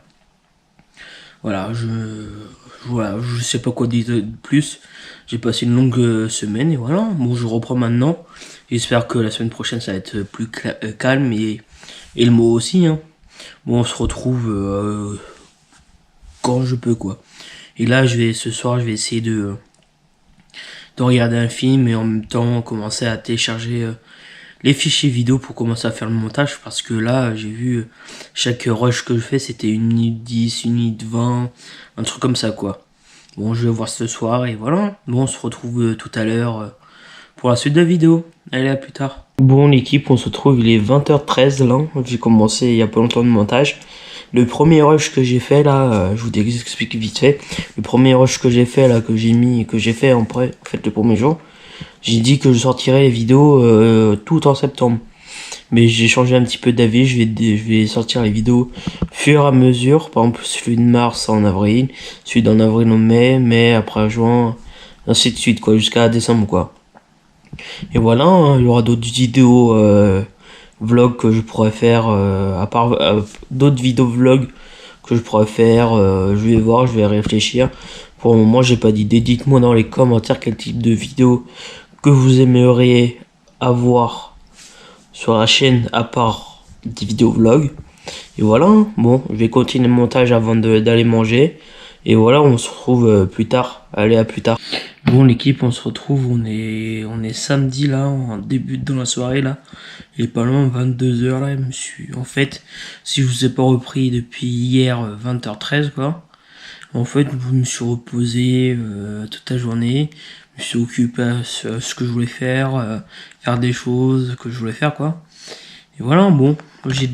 Voilà, je sais pas quoi dire de plus. J'ai passé une longue semaine et voilà. Bon, je reprends maintenant. J'espère que la semaine prochaine ça va être plus calme et le mot aussi. Hein. Bon, on se retrouve quand je peux quoi. Et là, ce soir, je vais essayer de regarder un film et en même temps commencer à télécharger les fichiers vidéo pour commencer à faire le montage, parce que là j'ai vu chaque rush que je fais c'était 1 minute 10, 1 minute 20, un truc comme ça quoi. Bon, je vais voir ce soir et voilà. Bon, on se retrouve tout à l'heure pour la suite de la vidéo. Allez, à plus tard. Bon l'équipe, on se retrouve, il est 20h13 là, j'ai commencé il y a pas longtemps le montage. Le premier rush que j'ai fait là, je vous explique vite fait. Le premier rush que j'ai fait là, que j'ai fait en fait le premier jour, j'ai dit que je sortirais les vidéos tout en septembre. Mais j'ai changé un petit peu d'avis, je vais sortir les vidéos fur et à mesure. Par exemple, celui de mars en avril, celui d'en avril en mai après juin, ainsi de suite quoi, jusqu'à décembre quoi. Et voilà, hein, il y aura d'autres vidéos vlogs que je pourrais faire, à part d'autres vidéos vlogs que je pourrais faire, je vais voir, je vais réfléchir. Pour le moment, j'ai pas d'idée. Dites-moi dans les commentaires quel type de vidéo que vous aimeriez avoir sur la chaîne à part des vidéos vlogs. Et voilà, bon, je vais continuer le montage avant d'aller manger. Et voilà, on se retrouve plus tard. Allez, à plus tard. Bon l'équipe, on se retrouve, on est samedi là, on débute dans la soirée là. Il est pas loin 22h là, en fait, si je vous ai pas repris depuis hier 20h13 quoi. En fait, je me suis reposé toute la journée, je me suis occupé à ce que je voulais faire, faire des choses que je voulais faire quoi. Et voilà, bon, j'ai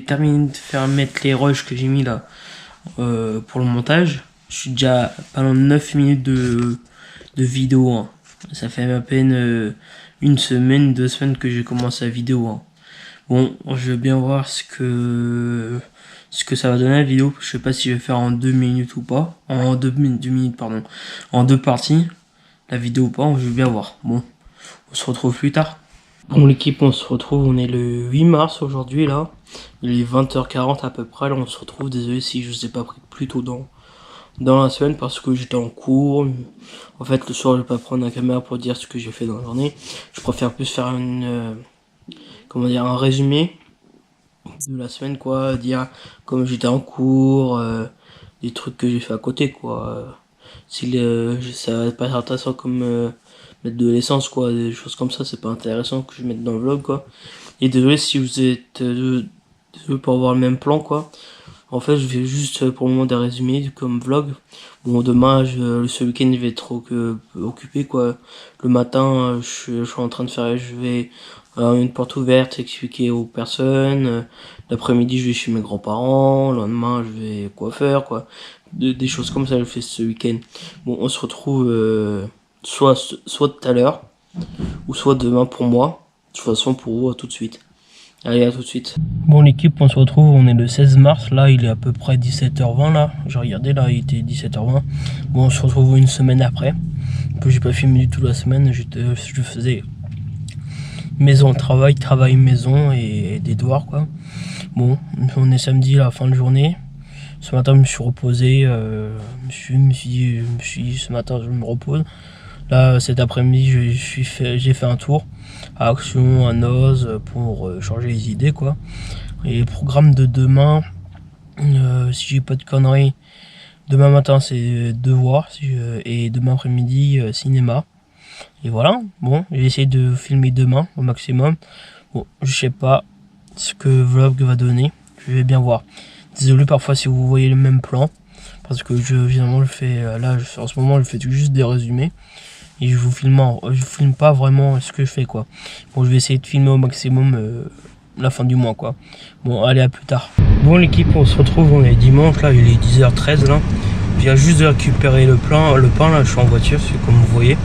terminé de mettre les rushs que j'ai mis là pour le montage. Je suis déjà pas loin de 9 minutes de vidéo. Hein. Ça fait à peine 1 semaine, 2 semaines que j'ai commencé la vidéo. Hein. Bon, je vais bien voir ce que ça va donner la vidéo. Je sais pas si je vais faire en 2 minutes ou pas. En 2 minutes, pardon. En 2 parties. La vidéo ou pas, je vais bien voir. Bon, on se retrouve plus tard. Bon l'équipe, on se retrouve, on est le 8 mars aujourd'hui là. Il est 20h40 à peu près, là on se retrouve. Désolé si je vous ai pas pris plus tôt dans la semaine parce que j'étais en cours. En fait le soir je vais pas prendre la caméra pour dire ce que j'ai fait dans la journée. Je préfère plus faire un résumé de la semaine quoi, dire comme j'étais en cours, des trucs que j'ai fait à côté quoi. Si ça va pas être intéressant comme mettre de l'essence quoi, des choses comme ça, c'est pas intéressant que je mette dans le vlog quoi. Et désolé si vous êtes désolé pour avoir le même plan quoi. En fait je vais juste pour le moment des résumés comme vlog. Bon demain ce week-end je vais être occupé quoi. Le matin je suis en train de faire, je vais une porte ouverte expliquer aux personnes. L'après-midi je vais chez mes grands-parents. Le lendemain je vais coiffeur quoi. Des choses comme ça je fais ce week-end. Bon on se retrouve soit tout à l'heure ou soit demain pour moi. De toute façon pour vous à tout de suite. Allez, à tout de suite. Bon l'équipe, on se retrouve, on est le 16 mars, là il est à peu près 17h20 là. J'ai regardé là, il était 17h20. Bon on se retrouve une semaine après. Que j'ai pas filmé du tout la semaine, je faisais maison, travail, maison et des devoirs quoi. Bon, on est samedi à la fin de journée. Ce matin je me suis reposé, je me suis dit ce matin je me repose. Là cet après-midi j'ai fait un tour à Action, à Noz pour changer les idées quoi. Et le programme de demain, si j'ai pas de conneries, demain matin c'est devoir et demain après-midi cinéma. Et voilà, bon, j'ai essayé de filmer demain au maximum. Bon, je sais pas ce que vlog va donner, je vais bien voir. Désolé parfois si vous voyez le même plan, parce que évidemment je fais là en ce moment je fais juste des résumés. Et je filme pas vraiment ce que je fais quoi. Bon je vais essayer de filmer au maximum la fin du mois quoi. Bon allez à plus tard. Bon l'équipe on se retrouve, on est dimanche là, il est 10h13 là. Je viens juste de récupérer le pain là, je suis en voiture comme vous voyez.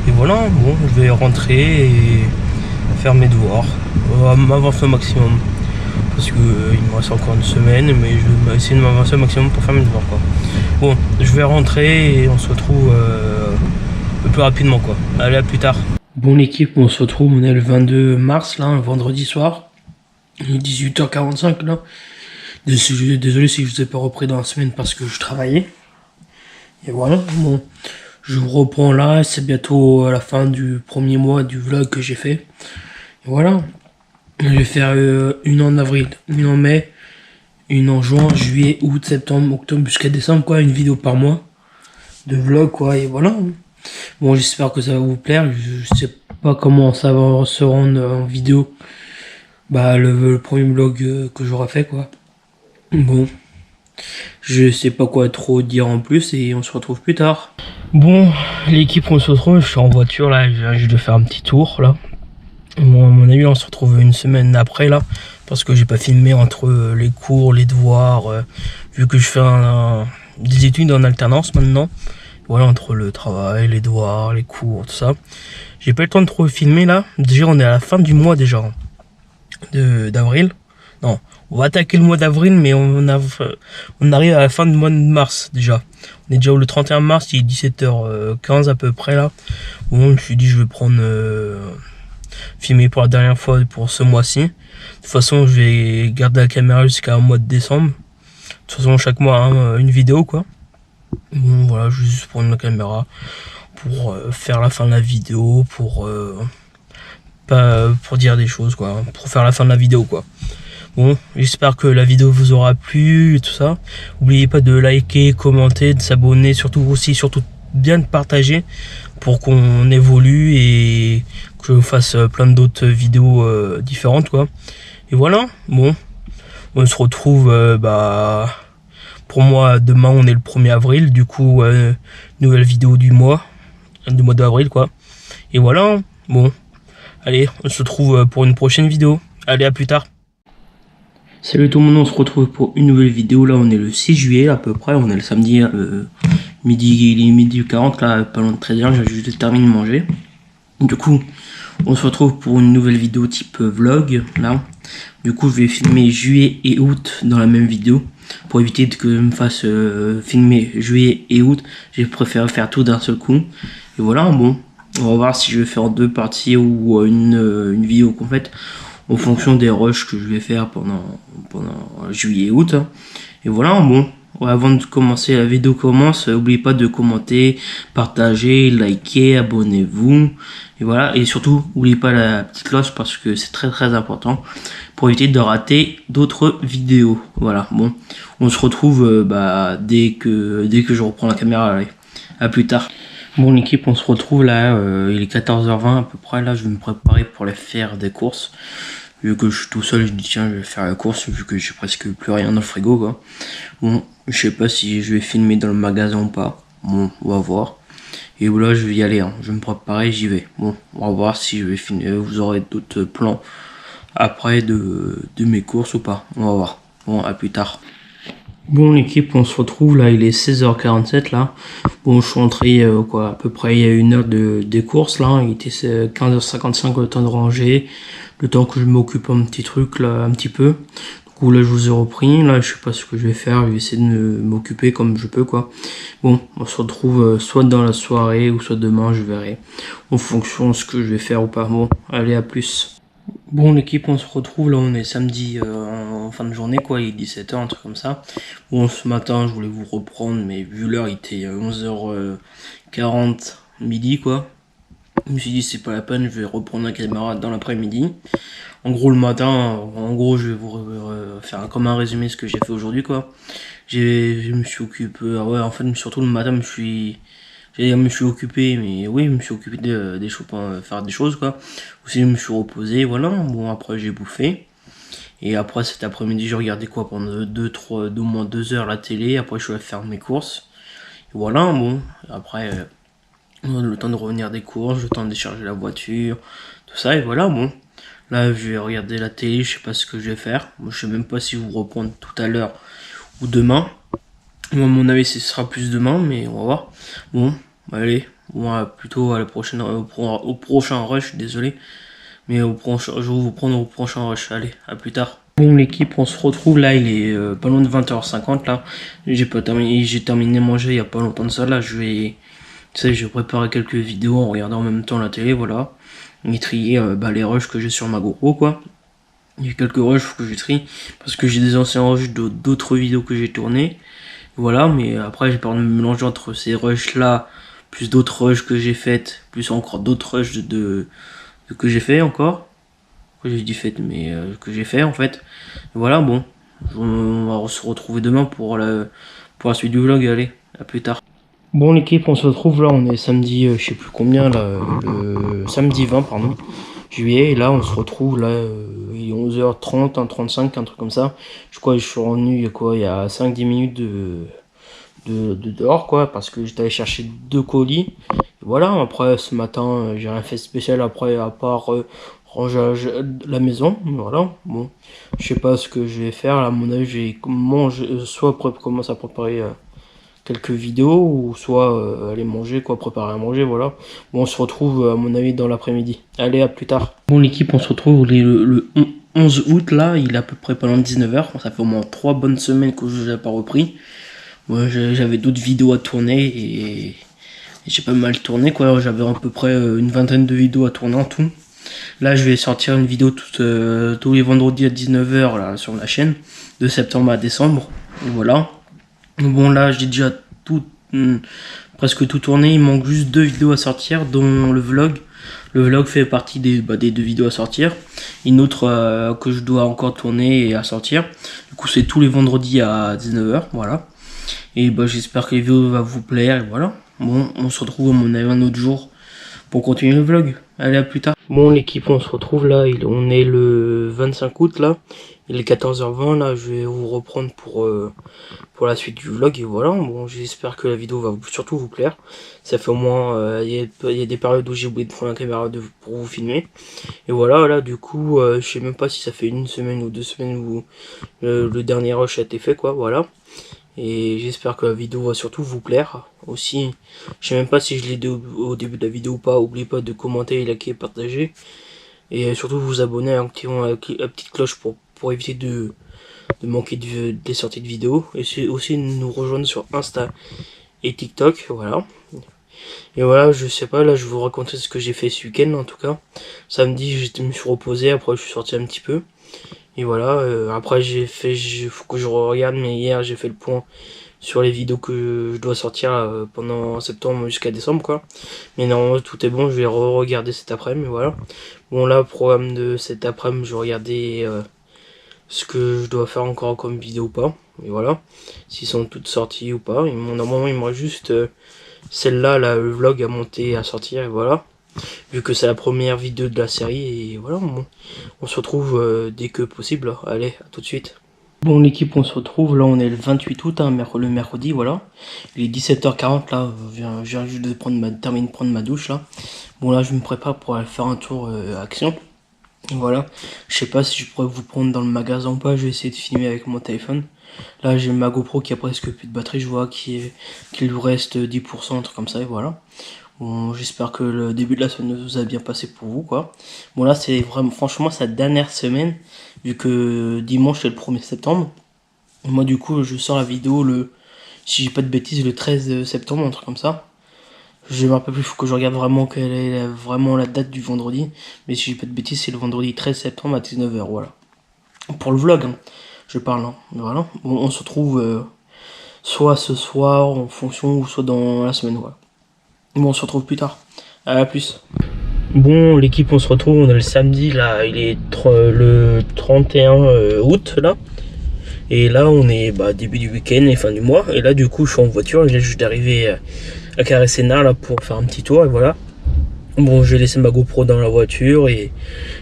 Et voilà, bon je vais rentrer et faire mes devoirs. M'avancer au maximum. Parce que il me reste encore une semaine, mais je vais essayer de m'avancer au maximum pour faire mes devoirs quoi. Bon je vais rentrer et on se retrouve le plus rapidement quoi. Allez à plus tard. Bon l'équipe, on se retrouve, on est le 22 mars là, un vendredi soir. Il est 18h45 là. Désolé si je vous ai pas repris dans la semaine parce que je travaillais. Et voilà, bon. Je vous reprends là, c'est bientôt à la fin du premier mois du vlog que j'ai fait. Et voilà. Je vais faire une en avril, une en mai, une en juin, juillet, août, septembre, octobre jusqu'à décembre quoi, une vidéo par mois de vlog quoi, et voilà. Bon, j'espère que ça va vous plaire. Je sais pas comment ça va se rendre en vidéo. Bah, le premier vlog que j'aurai fait, quoi. Bon, je sais pas quoi trop dire en plus et on se retrouve plus tard. Bon, l'équipe, on se retrouve. Je suis en voiture là. Je viens juste de faire un petit tour là. Bon, à mon avis, on se retrouve une semaine après là. Parce que j'ai pas filmé entre les cours, les devoirs. Vu que je fais des études en alternance maintenant. Voilà, entre le travail, les devoirs, les cours, tout ça. J'ai pas eu le temps de trop filmer là. Déjà, on est à la fin du mois déjà. D'avril. Non, on va attaquer le mois d'avril, mais on arrive à la fin du mois de mars déjà. On est déjà le 31 mars, il est 17h15 à peu près là. Bon, je me suis dit je vais prendre filmer pour la dernière fois pour ce mois-ci. De toute façon, je vais garder la caméra jusqu'à mois de décembre. De toute façon, chaque mois, hein, une vidéo quoi. Bon, voilà, juste prendre la caméra pour faire la fin de la vidéo, pour dire des choses quoi, pour faire la fin de la vidéo quoi. Bon, j'espère que la vidéo vous aura plu et tout ça. N'oubliez pas de liker, commenter, de s'abonner, surtout bien de partager pour qu'on évolue et que je fasse plein d'autres vidéos différentes quoi. Et voilà, bon, on se retrouve pour moi demain on est le 1er avril, du coup nouvelle vidéo du mois d'avril quoi. Et voilà, bon, allez, on se retrouve pour une prochaine vidéo. Allez, à plus tard. Salut tout le monde, on se retrouve pour une nouvelle vidéo. Là on est le 6 juillet à peu près, on est le samedi midi 40 là, pas loin de 13h, j'ai juste terminé de manger. Du coup on se retrouve pour une nouvelle vidéo type vlog là. Du coup je vais filmer juillet et août dans la même vidéo. Pour éviter que je me fasse filmer juillet et août, j'ai préféré faire tout d'un seul coup. Et voilà, bon, on va voir si je vais faire en deux parties ou une vidéo complète en fonction des rushs que je vais faire pendant juillet et août. Et voilà, bon, avant de commencer, la vidéo commence, n'oubliez pas de commenter, partager, liker, abonnez-vous. Et voilà, et surtout, n'oubliez pas la petite cloche parce que c'est très très important pour éviter de rater d'autres vidéos. Voilà, bon, on se retrouve dès que je reprends la caméra. Allez, à plus tard. Bon l'équipe, on se retrouve là, il est 14h20 à peu près, là je vais me préparer pour aller faire des courses. Vu que je suis tout seul, je dis tiens je vais faire la course vu que j'ai presque plus rien dans le frigo quoi. Bon, je sais pas si je vais filmer dans le magasin ou pas, bon on va voir. Et voilà je vais y aller, hein. Je vais me préparer, j'y vais. Bon, on va voir si je vais filmer, vous aurez d'autres plans après de mes courses ou pas, on va voir. Bon, à plus tard. Bon l'équipe, on se retrouve là, il est 16h47 là. Bon je suis entré à peu près il y a une heure des courses là, il était 15h55 le temps de ranger, le temps que je m'occupe un petit truc là, un petit peu. Du coup là je vous ai repris, là je sais pas ce que je vais faire, je vais essayer de m'occuper comme je peux quoi. Bon, on se retrouve soit dans la soirée ou soit demain, je verrai en fonction de ce que je vais faire ou pas. Bon, allez à plus. Bon l'équipe, on se retrouve là, on est samedi en fin de journée quoi, il est 17h, un truc comme ça. Bon ce matin je voulais vous reprendre mais vu l'heure il était 11h40 midi quoi. Je me suis dit c'est pas la peine, je vais reprendre la caméra dans l'après-midi. En gros le matin, en gros je vais vous faire comme un résumé ce que j'ai fait aujourd'hui quoi. Je me suis occupé, ouais en fait surtout le matin je me suis occupé, mais oui, je me suis occupé des choses, faire des choses quoi. Aussi, je me suis reposé, voilà. Bon, après, j'ai bouffé. Et après, cet après-midi, j'ai regardé quoi pendant au moins 2 heures la télé. Après, je suis allé faire mes courses. Et voilà, bon. Après, le temps de revenir des courses, le temps de décharger la voiture, tout ça. Et voilà, bon. Là, je vais regarder la télé, je sais pas ce que je vais faire. Moi, je sais même pas si vous reprendre tout à l'heure ou demain. Moi, à mon avis, ce sera plus demain, mais on va voir. Bon, allez, bon, plutôt à la prochaine, au prochain rush, désolé. Mais je vais vous prendre au prochain rush. Allez, à plus tard. Bon, l'équipe, on se retrouve là, il est pas loin de 20h50 là. J'ai terminé de manger il y a pas longtemps de ça. Là, je vais préparer quelques vidéos en regardant en même temps la télé, voilà. Et trier les rushs que j'ai sur ma GoPro, quoi. Il y a quelques rushs que j'ai trié parce que j'ai des anciens rushs d'autres vidéos que j'ai tournées. Voilà, mais après j'ai peur de me mélanger entre ces rushs là, plus d'autres rushs que j'ai faites, plus encore d'autres rushs que j'ai fait encore. Que j'ai dit fait, mais que j'ai fait en fait. Et voilà, bon, on va se retrouver demain pour la suite du vlog, allez, à plus tard. Bon l'équipe, on se retrouve là, on est samedi, je sais plus combien là, le samedi 20 pardon, juillet, et là on se retrouve là, il est 11h30, 1h35, un truc comme ça. Je crois que je suis revenu il y a 5-10 minutes de dehors quoi, parce que j'étais allé chercher 2 colis. Et voilà, après ce matin, j'ai rien fait de spécial après à part ranger la maison, voilà. Bon, je sais pas ce que je vais faire, là, à mon avis, j'ai soit commencer à préparer quelques vidéos ou soit aller manger quoi, préparer à manger, voilà. Bon, on se retrouve à mon avis dans l'après-midi. Allez, à plus tard. Bon l'équipe, on se retrouve le 11 août là, il est à peu près pendant 19h. Ça fait au moins 3 bonnes semaines que je n'ai pas repris. Ouais, j'avais d'autres vidéos à tourner et j'ai pas mal tourné quoi, j'avais à peu près une vingtaine de vidéos à tourner en tout. Là je vais sortir une vidéo tous les vendredis à 19h là sur la chaîne, de septembre à décembre. Et voilà. Bon là j'ai déjà tout, presque tout tourné, il manque juste 2 vidéos à sortir, dont le vlog. Le vlog fait partie des 2 vidéos à sortir. Une autre que je dois encore tourner et à sortir. Du coup c'est tous les vendredis à 19h, voilà. Et bah j'espère que la vidéo va vous plaire, et voilà. Bon, on se retrouve à mon avis un autre jour pour continuer le vlog. Allez, à plus tard. Bon l'équipe, on se retrouve là, on est le 25 août là. Il est 14h20 là, je vais vous reprendre pour la suite du vlog et voilà. Bon, j'espère que la vidéo va surtout vous plaire. Ça fait au moins, il y a des périodes où j'ai oublié de prendre la caméra pour vous filmer. Et voilà, là du coup, je sais même pas si ça fait une semaine ou 2 semaines où le dernier rush a été fait quoi, voilà. Et j'espère que la vidéo va surtout vous plaire. Aussi, je sais même pas si je l'ai dit au début de la vidéo ou pas. N'oubliez pas de commenter, liker, partager. Et surtout vous abonner en activant la petite cloche pour éviter de manquer des sorties de vidéos. Et aussi nous rejoindre sur Insta et TikTok. Voilà. Et voilà, je sais pas, là je vais vous raconter ce que j'ai fait ce week-end en tout cas. Samedi, je me suis reposé, après je suis sorti un petit peu. Et voilà, après faut que je regarde, mais hier j'ai fait le point sur les vidéos que je dois sortir pendant septembre jusqu'à décembre quoi. Mais normalement tout est bon, je vais re-regarder cet après-midi, voilà. Bon là, programme de cet après-midi, je vais regarder ce que je dois faire encore comme vidéo ou pas. Et voilà, s'ils sont toutes sorties ou pas. Normalement il me reste juste celle-là, là, le vlog à monter, à sortir, et voilà. Vu que c'est la première vidéo de la série, et voilà, on se retrouve dès que possible. Allez, à tout de suite. Bon l'équipe, on se retrouve, là on est le 28 août, hein, le mercredi, voilà. Il est 17h40 là, je viens juste de terminer de prendre ma douche là. Bon là je me prépare pour aller faire un tour action. Voilà, je sais pas si je pourrais vous prendre dans le magasin ou pas, je vais essayer de filmer avec mon téléphone. Là j'ai ma GoPro qui a presque plus de batterie, je vois qu'il lui reste 10%, un truc comme ça, et voilà. Bon, j'espère que le début de la semaine vous a bien passé pour vous, quoi. Bon, là, c'est vraiment, franchement, sa dernière semaine, vu que dimanche, c'est le 1er septembre. Et moi, du coup, je sors la vidéo si j'ai pas de bêtises, le 13 septembre, un truc comme ça. Je me rappelle plus, faut que je regarde vraiment quelle est vraiment la date du vendredi. Mais si j'ai pas de bêtises, c'est le vendredi 13 septembre à 19h, voilà. Pour le vlog, hein, je parle, hein. Voilà. Bon, on se retrouve soit ce soir, en fonction, ou soit dans la semaine, voilà. Bon, on se retrouve plus tard. À plus. Bon, l'équipe, on se retrouve, on est le samedi, là, il est le 31 août, là. Et là, on est début du week-end et fin du mois. Et là, du coup, je suis en voiture, je viens juste d'arriver à Carré-Sénart, là, pour faire un petit tour, et voilà. Bon, je vais laisser ma GoPro dans la voiture et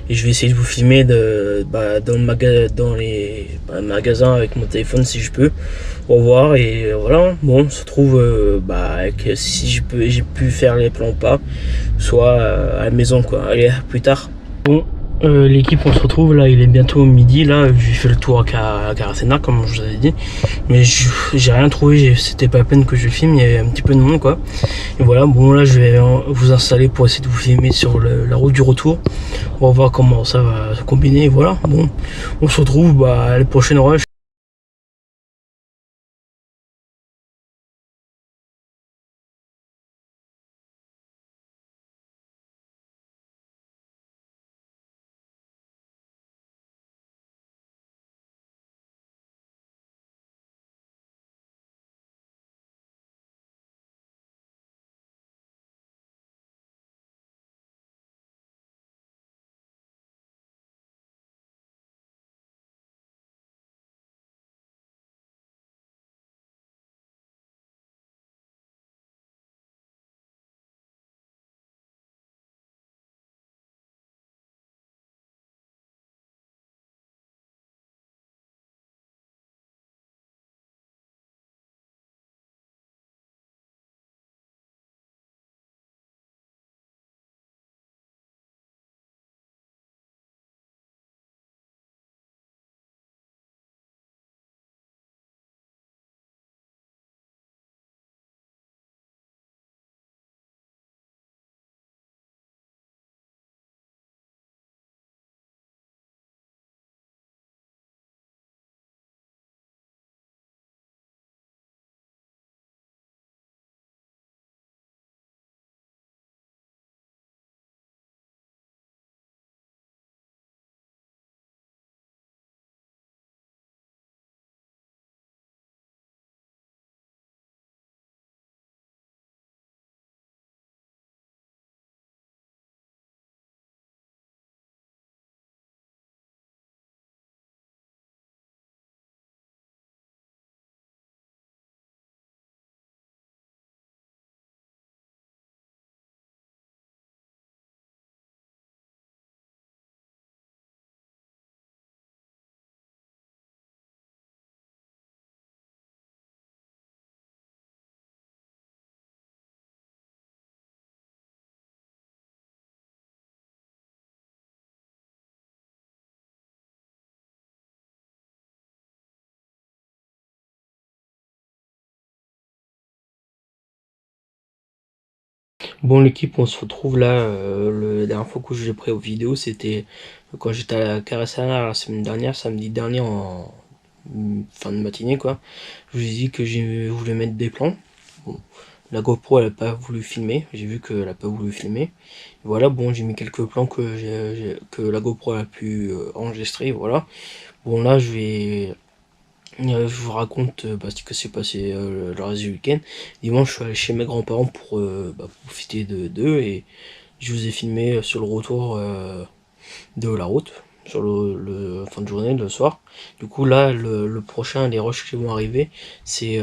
je vais essayer de vous filmer dans les magasins avec mon téléphone si je peux. Au revoir et voilà. Bon, on se retrouve avec, si j'ai pu faire les plans ou pas, soit à la maison quoi. Allez, à plus tard. Bon, l'équipe, on se retrouve là, il est bientôt midi là, j'ai fait le tour à Caracena comme je vous avais dit, mais j'ai rien trouvé, c'était pas la peine que je filme, il y avait un petit peu de monde quoi. Et voilà, bon là je vais vous installer pour essayer de vous filmer sur la route du retour. On va voir comment ça va se combiner, et voilà. Bon, on se retrouve à la prochaine rush. Bon l'équipe, on se retrouve là, la dernière fois que j'ai pris aux vidéos, c'était quand j'étais à la Caressana la semaine dernière, samedi dernier en fin de matinée quoi. Je vous ai dit que j'ai voulu mettre des plans. Bon, la GoPro elle a pas voulu filmer, j'ai vu qu'elle a pas voulu filmer. Voilà, bon j'ai mis quelques plans que la GoPro a pu enregistrer, voilà. Bon là je vous raconte ce que s'est passé le reste du week-end. Dimanche, je suis allé chez mes grands-parents pour profiter d'eux et je vous ai filmé sur le retour de la route, sur le fin de journée, le soir. Du coup, là, le prochain, les rushs qui vont arriver, c'est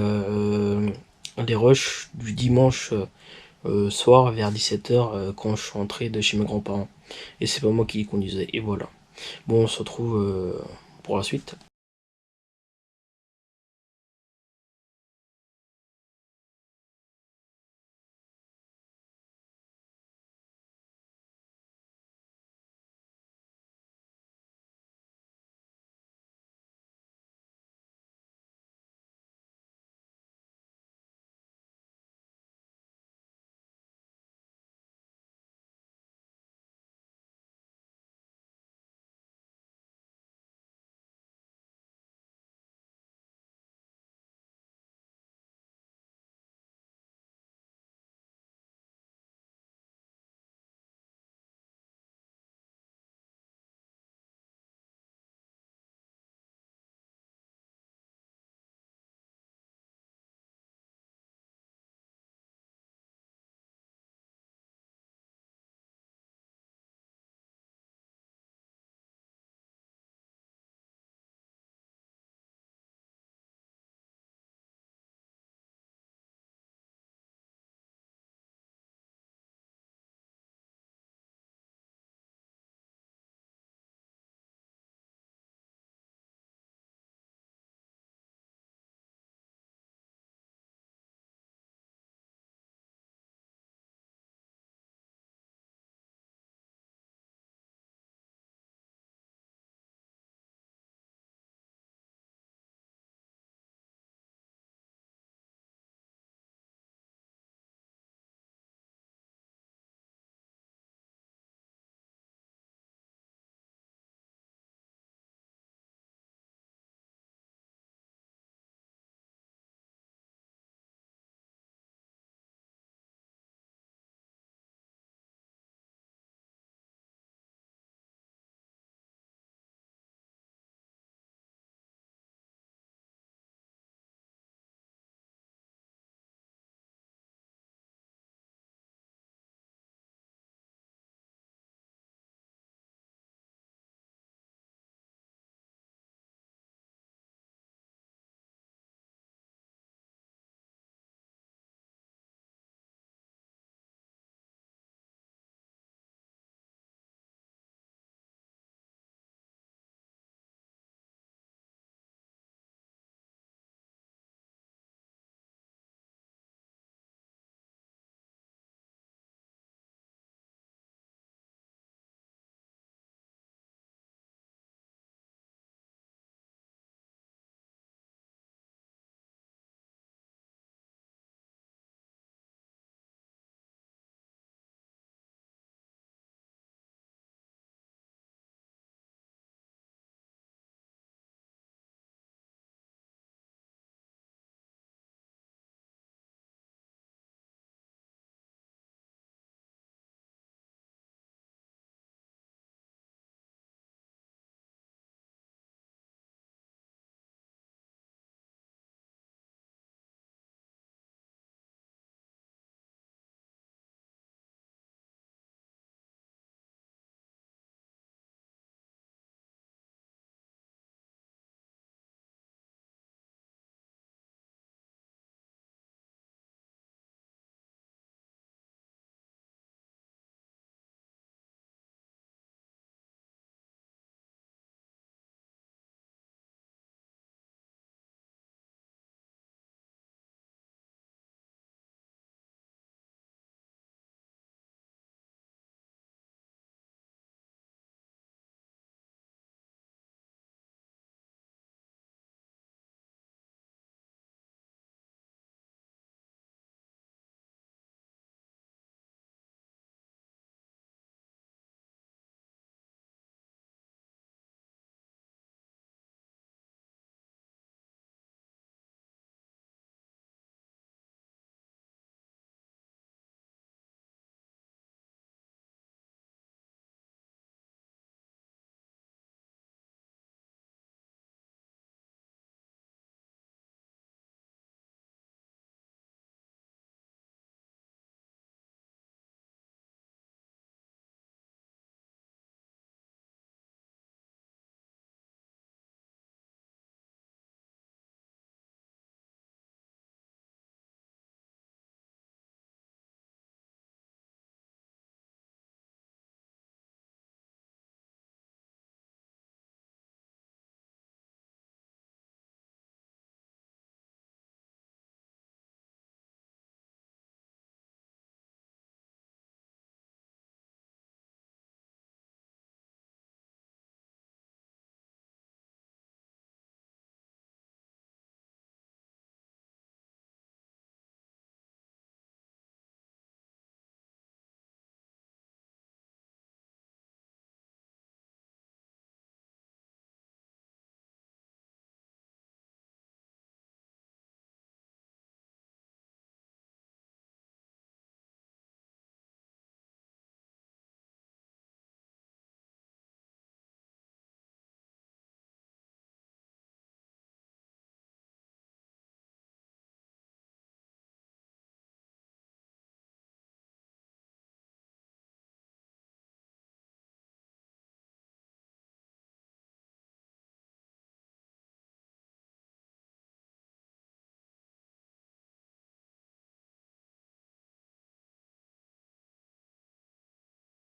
les rushs du dimanche soir vers 17h quand je suis rentré de chez mes grands-parents. Et c'est pas moi qui les conduisais. Et voilà. Bon, on se retrouve pour la suite.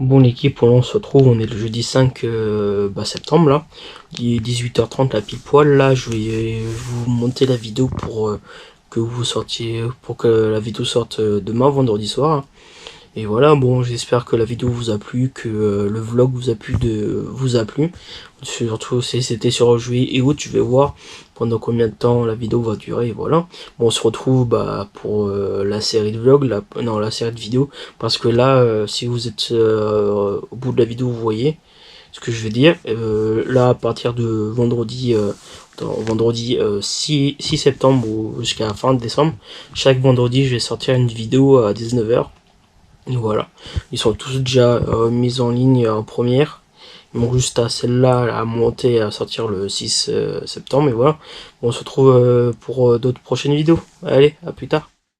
Bon l'équipe, on se retrouve, on est le jeudi 5 septembre là, il est 18h30 là pile poil. Là je vais vous monter la vidéo pour que vous sortiez, pour que la vidéo sorte demain vendredi soir. Et voilà, bon, j'espère que la vidéo vous a plu, que le vlog vous a plu. Surtout si c'était sur juillet et août, je vais voir pendant combien de temps la vidéo va durer, et voilà. Bon, on se retrouve pour la série de vlog, la série de vidéos, parce que là, si vous êtes au bout de la vidéo, vous voyez ce que je vais dire. Là, à partir de vendredi 6 septembre ou jusqu'à la fin de décembre, chaque vendredi, je vais sortir une vidéo à 19h. Voilà, ils sont tous déjà mis en ligne en première. Ils m'ont juste à celle-là à monter, à sortir le 6 septembre. Et voilà, on se retrouve pour d'autres prochaines vidéos. Allez, à plus tard.